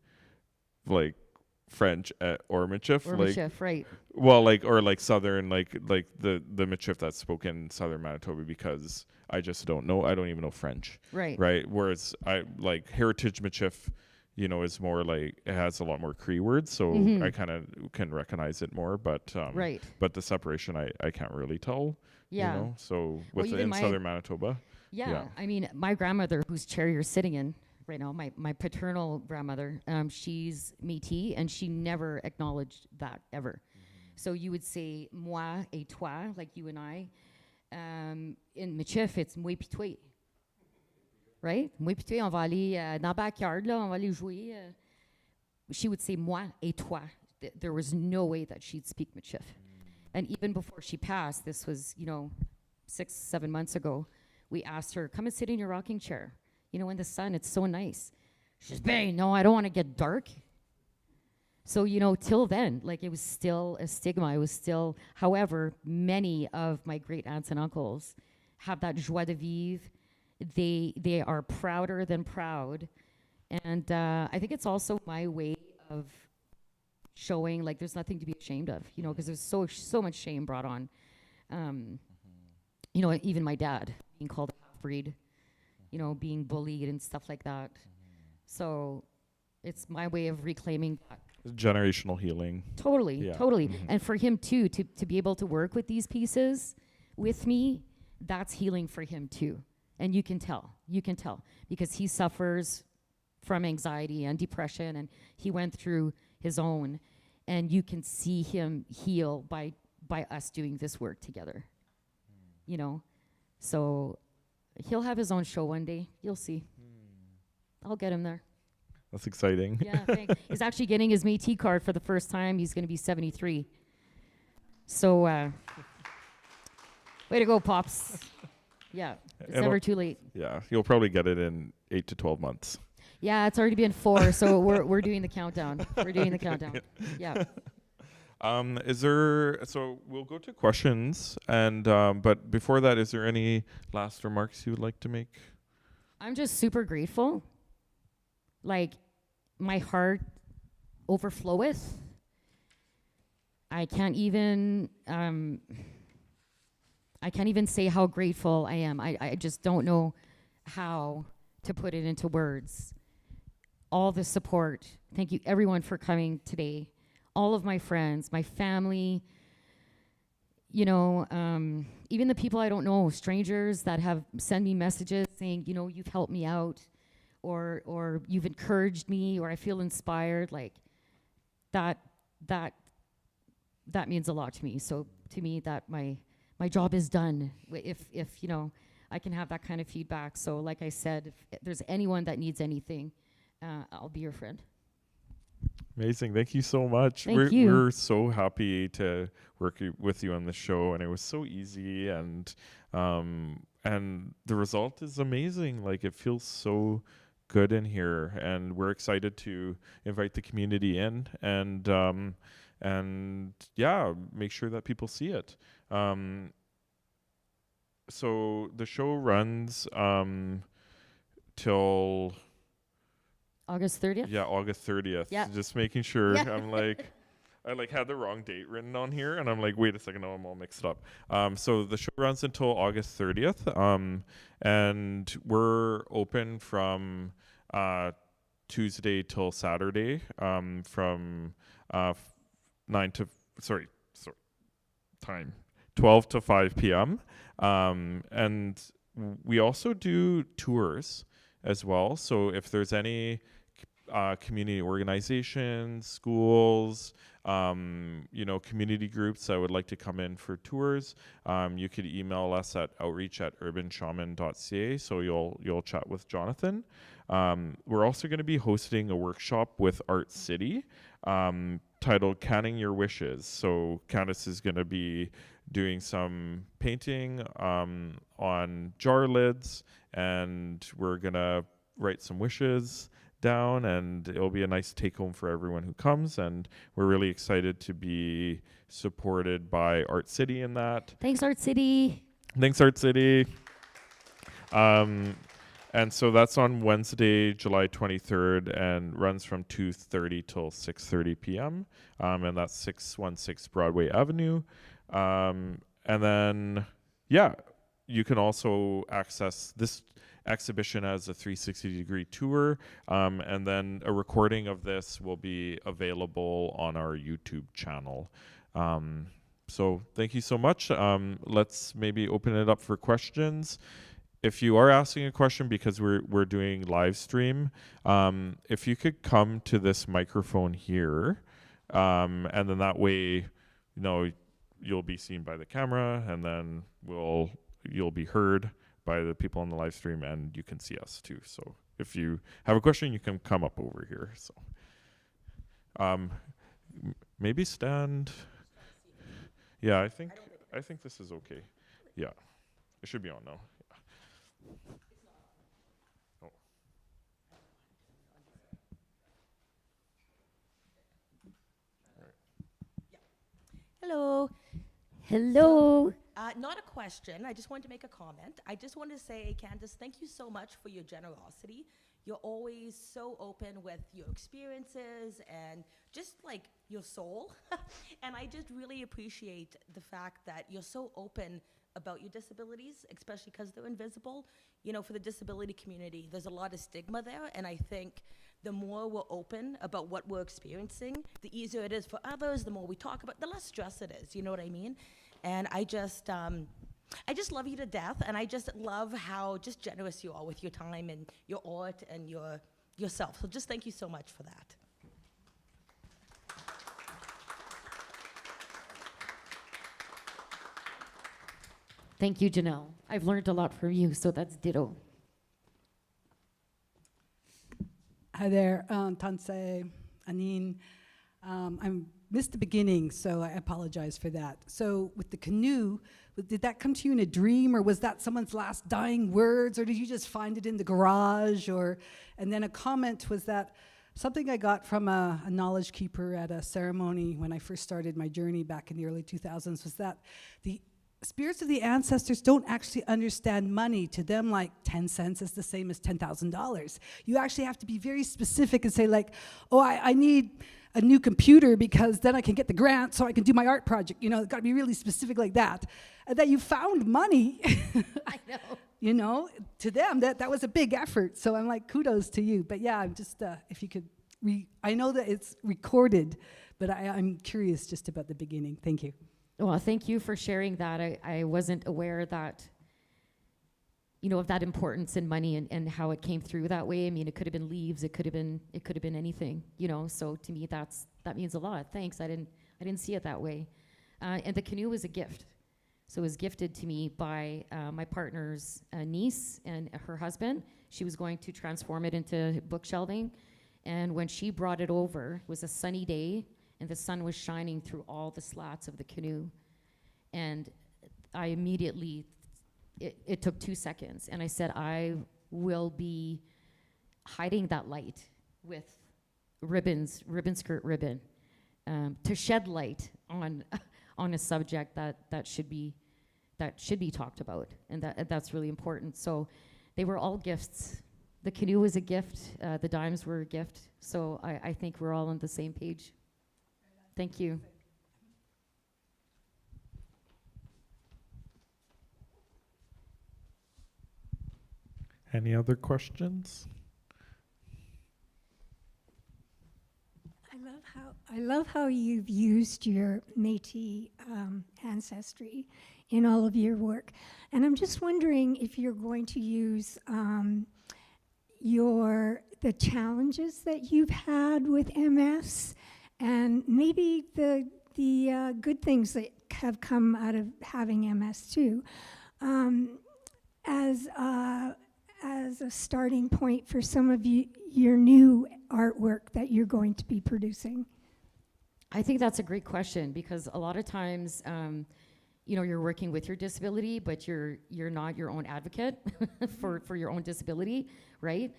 French or Michif, Michif, right? Well, or southern, the Michif that's spoken in southern Manitoba, because I just don't know. I don't even know French, right? Whereas I heritage Michif, is more it has a lot more Cree words, so I kind of can recognize it more. But right. But the separation, I can't really tell. Yeah. So within southern Manitoba. Yeah. I mean, my grandmother, whose chair you're sitting in right now, my paternal grandmother, she's Métis, and she never acknowledged that ever. So you would say moi et toi, like you and I. In Michif, it's moi pis toi. Right? Moi pis toi, on va aller dans le backyard, là, on va aller jouer. She would say moi et toi. There was no way that she'd speak Michif. And even before she passed, this was, 6-7 months ago, we asked her, come and sit in your rocking chair. In the sun, it's so nice. She says, "Babe, no, I don't want to get dark." So, till then, it was still a stigma. It was still, however, many of my great aunts and uncles have that joie de vivre. They are prouder than proud. And I think it's also my way of showing, there's nothing to be ashamed of, because there's so much shame brought on. Even my dad being called a half-breed, being bullied and stuff like that. So it's my way of reclaiming that. Generational healing. Totally. And for him too, to be able to work with these pieces with me, that's healing for him too. And you can tell, because he suffers from anxiety and depression, and he went through his own, and you can see him heal by us doing this work together, you know? So he'll have his own show one day. You'll see. I'll get him there. That's exciting. Yeah, thanks. He's actually getting his Métis card for the first time. He's going to be 73. So, way to go, Pops. Yeah, it's never too late. Yeah, you'll probably get it in 8 to 12 months. Yeah, it's already been 4, so we're doing the countdown. We're doing the countdown. Yeah. So we'll go to questions, and but before that, is there any last remarks you would like to make? I'm just super grateful. Like, my heart overfloweth. I can't even say how grateful I am. I just don't know how to put it into words. All the support. Thank you, everyone, for coming today. All of my friends, my family, you know, even the people I don't know, strangers that have sent me messages saying, you know, you've helped me out, or you've encouraged me, or I feel inspired. Like, that means a lot to me. So to me, that my job is done. If you know, I can have that kind of feedback. So like I said, if there's anyone that needs anything, I'll be your friend. Amazing. Thank you so much. Thank you. We're so happy to work with you on the show, and it was so easy, and the result is amazing. Like, it feels so good in here, and we're excited to invite the community in, and yeah, make sure that people see it. So the show runs till August 30th? Yeah, August 30th. Yeah. Just making sure. Yeah. I'm like, I like had the wrong date written on here, and I'm like, wait a second, no, I'm all mixed up. So the show runs until August 30th, and we're open from Tuesday till Saturday, from 12 to 5 p.m. And we also do tours as well. So if there's any community organizations, schools, you know, community groups that would like to come in for tours, you could email us at outreach@urbanshaman.ca. So you'll chat with Jonathan. We're also going to be hosting a workshop with Art City, titled Canning Your Wishes. So Candace is going to be doing some painting on jar lids, and we're going to write some wishes down, and it'll be a nice take home for everyone who comes, and we're really excited to be supported by Art City in that. Thanks, Art City. Thanks, Art City. And so that's on Wednesday, July 23rd, and runs from 2:30 till 6:30 p.m. And that's 616 Broadway Avenue. And then, yeah, you can also access this exhibition as a 360-degree tour. And then a recording of this will be available on our YouTube channel. So thank you so much. Let's maybe open it up for questions. If you are asking a question, because we're doing live stream, if you could come to this microphone here, and then that way, you know, you'll be seen by the camera, and then you'll be heard by the people on the live stream, and you can see us too. So if you have a question, you can come up over here. So maybe stand. Yeah, I think this is okay. Yeah, it should be on now. Oh. Hello. Hello. Not a question. I just wanted to make a comment. I just wanted to say, Candace, thank you so much for your generosity. You're always so open with your experiences and just like your soul. And I just really appreciate the fact that you're so open about your disabilities, especially because they're invisible. You know, for the disability community, there's a lot of stigma there, and I think the more we're open about what we're experiencing, the easier it is for others, the more we talk about, the less stress it is, you know what I mean? And I just, I just love you to death, and I just love how just generous you are with your time and your art and yourself. So just thank you so much for that. Thank you, Janelle. I've learned a lot from you, so that's ditto. Hi there, Tanse, Anine. I missed the beginning, so I apologize for that. So with the canoe, did that come to you in a dream, or was that someone's last dying words, or did you just find it in the garage? And then a comment was that something I got from a knowledge keeper at a ceremony when I first started my journey back in the early 2000s was that the spirits of the ancestors don't actually understand money. To them, like 10 cents is the same as $10,000. You actually have to be very specific and say like, oh, I need a new computer because then I can get the grant so I can do my art project. You know, it's got to be really specific like that. And that you found money, I know. you know, to them, that was a big effort. So I'm like, kudos to you. But yeah, I'm just, if you could, I know that it's recorded, but I'm curious just about the beginning. Thank you. Well, thank you for sharing that. I wasn't aware that, you know, of that importance in money and how it came through that way. I mean, it could have been leaves, it could have been anything, you know. So to me, that means a lot. Thanks. I didn't see it that way. And the canoe was a gift. So it was gifted to me by my partner's niece and her husband. She was going to transform it into bookshelving. And when she brought it over, it was a sunny day, and the sun was shining through all the slats of the canoe. And I immediately, it took 2 seconds, and I said, I will be hiding that light with ribbon skirt ribbon, to shed light on a subject that should be talked about, and that's really important. So they were all gifts. The canoe was a gift, the dimes were a gift, so I think we're all on the same page. Thank you. Any other questions? I love how you've used your Métis ancestry in all of your work, and I'm just wondering if you're going to use the challenges that you've had with MS, and maybe the good things that have come out of having MS too, as a starting point for some of your new artwork that you're going to be producing? I think that's a great question, because a lot of times, you know, you're working with your disability, but you're not your own advocate for your own disability, right?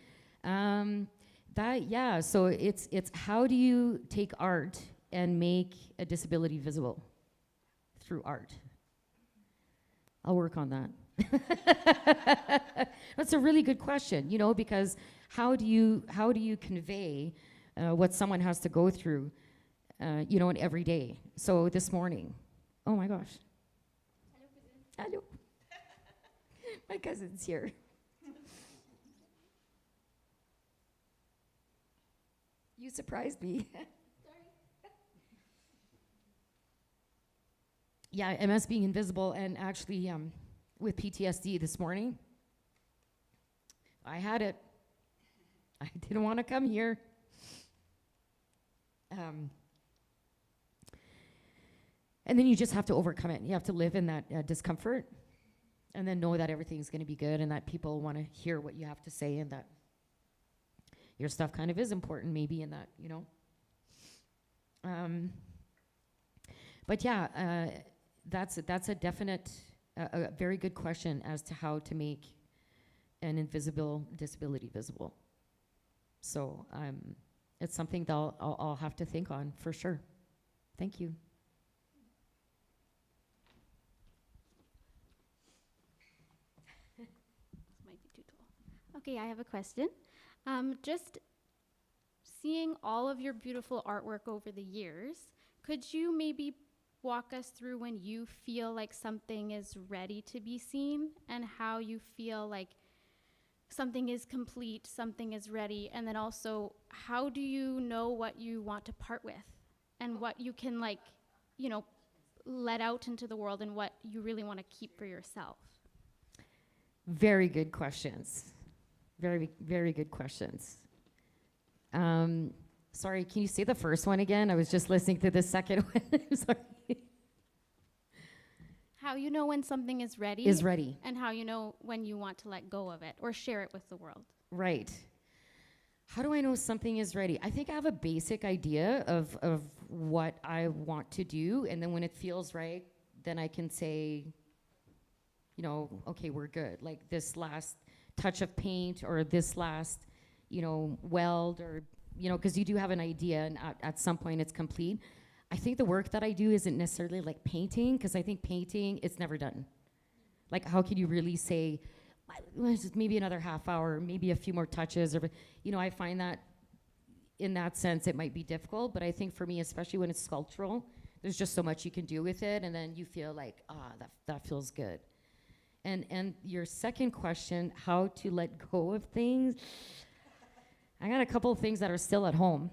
So it's how do you take art and make a disability visible through art? I'll work on that. That's a really good question, you know, because how do you convey what someone has to go through, you know, in every day? So this morning, oh my gosh. Hello. My cousin's here. You surprised me. Yeah, MS being invisible, and actually with PTSD this morning, I had it. I didn't want to come here. And then you just have to overcome it. You have to live in that discomfort, and then know that everything's going to be good, and that people want to hear what you have to say, and that your stuff kind of is important maybe in that, you know. But yeah, that's a definite, a very good question as to how to make an invisible disability visible. So it's something that I'll have to think on for sure. Thank you. Might be too tall. Okay, I have a question. Just seeing all of your beautiful artwork over the years, could you maybe walk us through when you feel like something is ready to be seen, and how you feel like something is complete, something is ready, and then also how do you know what you want to part with and what you can, like, you know, let out into the world and what you really want to keep for yourself? Very good questions. Very, very good questions. Sorry, can you say the first one again? I was just listening to the second one. Sorry. How you know when something is ready, Is ready. and how you know when you want to let go of it or share it with the world. Right. How do I know something is ready? I think I have a basic idea of what I want to do, and then when it feels right, then I can say, you know, okay, we're good. Like this last touch of paint or this last, you know, weld or, you know, because you do have an idea and at some point it's complete. I think the work that I do isn't necessarily like painting, because I think painting, it's never done. Like, how can you really say, well, just maybe another half hour, maybe a few more touches, or, you know, I find that in that sense it might be difficult, but I think for me, especially when it's sculptural, there's just so much you can do with it, and then you feel like, that feels good. And your second question, how to let go of things, I got a couple of things that are still at home.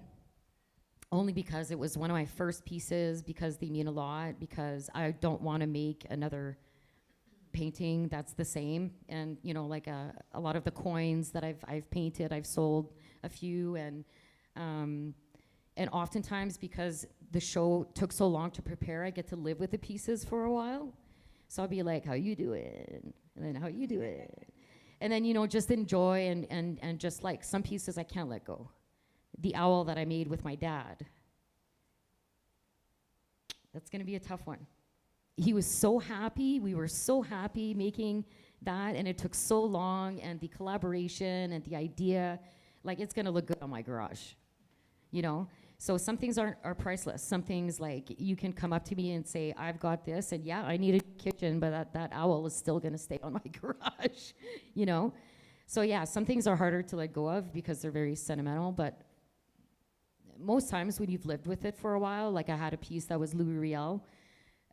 Only because it was one of my first pieces, because they mean a lot, because I don't want to make another painting that's the same. And, you know, like a lot of the coins that I've painted, I've sold a few, and oftentimes because the show took so long to prepare, I get to live with the pieces for a while. So I'll be like, how you doing? And then how you doing? And then, you know, just enjoy and just like some pieces I can't let go. The owl that I made with my dad. That's gonna be a tough one. He was so happy, we were so happy making that, and it took so long, and the collaboration and the idea, like it's gonna look good on my garage, you know? So some things are priceless. Some things, like, you can come up to me and say, I've got this, and yeah, I need a kitchen, but that owl is still gonna stay on my garage, you know? So yeah, some things are harder to let go of because they're very sentimental, but most times when you've lived with it for a while, like I had a piece that was Louis Riel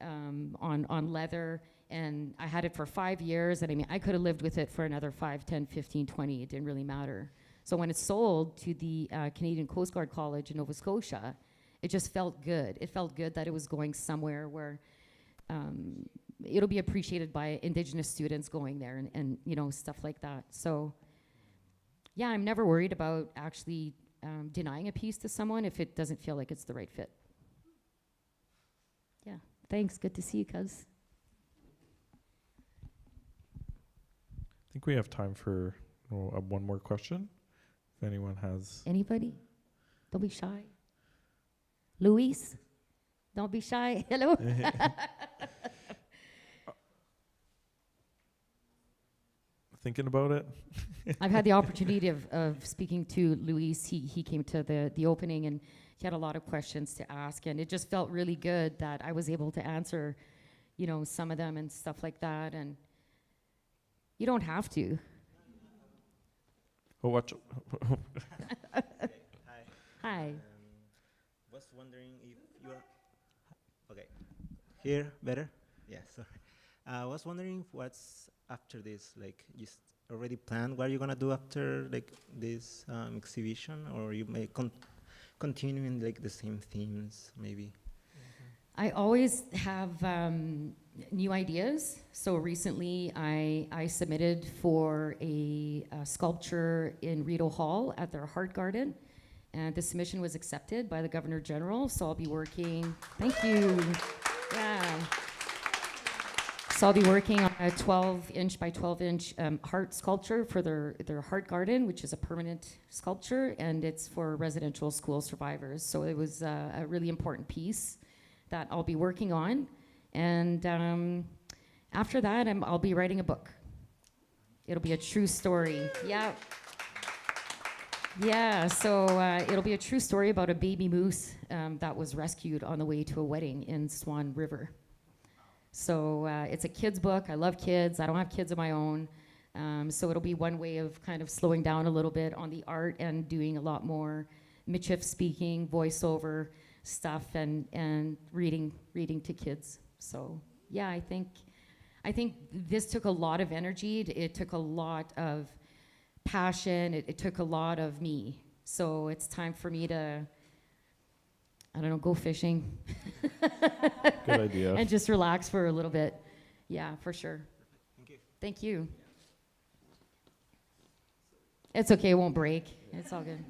on leather, and I had it for 5 years, and I mean, I could have lived with it for another 5, 10, 15, 20, it didn't really matter. So when it sold to the Canadian Coast Guard College in Nova Scotia, it just felt good. It felt good that it was going somewhere where it'll be appreciated by Indigenous students going there, and you know, stuff like that. So yeah, I'm never worried about actually denying a piece to someone if it doesn't feel like it's the right fit. Yeah, thanks. Good to see you, cuz. I think we have time for one more question. If anyone has. Anybody? Don't be shy. Luis, don't be shy. Hello. Thinking about it? I've had the opportunity of speaking to Luis. He came to the opening, and he had a lot of questions to ask, and it just felt really good that I was able to answer, you know, some of them and stuff like that, and you don't have to. Oh, watch. Hi. Hi. Was wondering if you're okay. Here, better? Yeah, sorry. I was wondering what's after this, like, you already planned what you're gonna do after, like, this exhibition, or you may continue in, like, the same themes, maybe? I always have new ideas. So recently I submitted for a sculpture in Rideau Hall at their Heart Garden, and the submission was accepted by the Governor General. So I'll be working, thank you, yeah. So I'll be working on a 12-inch by 12-inch heart sculpture for their Heart Garden, which is a permanent sculpture, and it's for residential school survivors. So it was a really important piece that I'll be working on. And after that, I'll be writing a book. It'll be a true story. Yeah. Yeah, so it'll be a true story about a baby moose that was rescued on the way to a wedding in Swan River. So it's a kid's book. I love kids. I don't have kids of my own. So it'll be one way of kind of slowing down a little bit on the art and doing a lot more Michif speaking, voiceover stuff, and reading to kids. So yeah, I think this took a lot of energy. It took a lot of passion. It took a lot of me. So it's time for me to I don't know, go fishing. Good idea. And just relax for a little bit. Yeah, for sure. Thank you. Thank you. It's okay, it won't break. It's all good.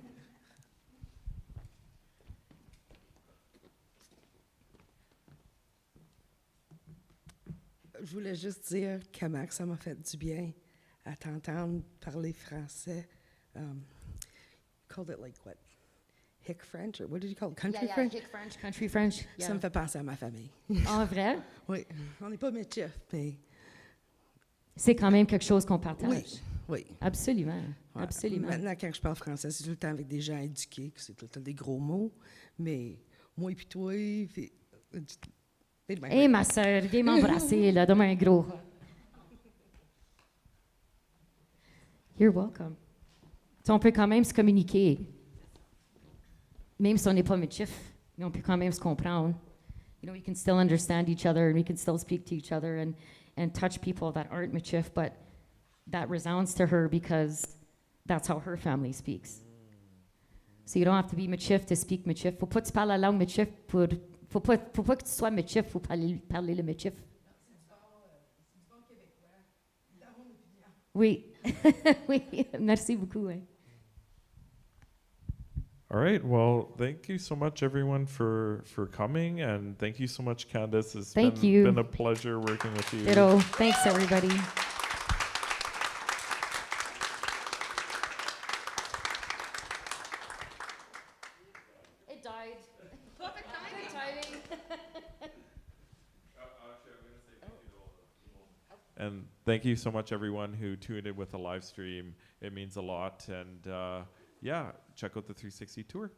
Je voulais juste dire comment que ça m'a fait du bien à t'entendre parler français. Called it like what? Hick French? Or what did you call it? Country French? Hick French, country French. Ça me fait penser à ma famille. En vrai? Oui, on n'est pas métis, mais C'est quand même quelque chose qu'on partage. oui, oui. Absolument. Ouais. Absolument. Maintenant, quand je parle français, c'est tout le temps avec des gens éduqués, que c'est tout le temps des gros mots, mais moi et puis toi, puis... Hé, ma sœur, viens m'embrasser, là, donne-moi un gros. You're welcome. Tu sais, on peut quand même se communiquer. Même si on n'est pas métis, mais on peut quand même se comprendre. You know, we can still understand each other and we can still speak to each other and touch people that aren't métis, but that resounds to her because that's how her family speaks. So you don't have to be métis to speak métis. Faut pas que tu parles la langue métis pour... Faut pas que tu sois métis, faut parler le métis. Oui. Oui, merci beaucoup. Hein. All right. Well, thank you so much, everyone, for coming, and thank you so much, Candace. It's Thank you. been a pleasure working with you. Ditto. Thanks, everybody. It died. Perfect timing. And thank you so much, everyone who tuned in with the live stream. It means a lot. And yeah, check out the 360 tour.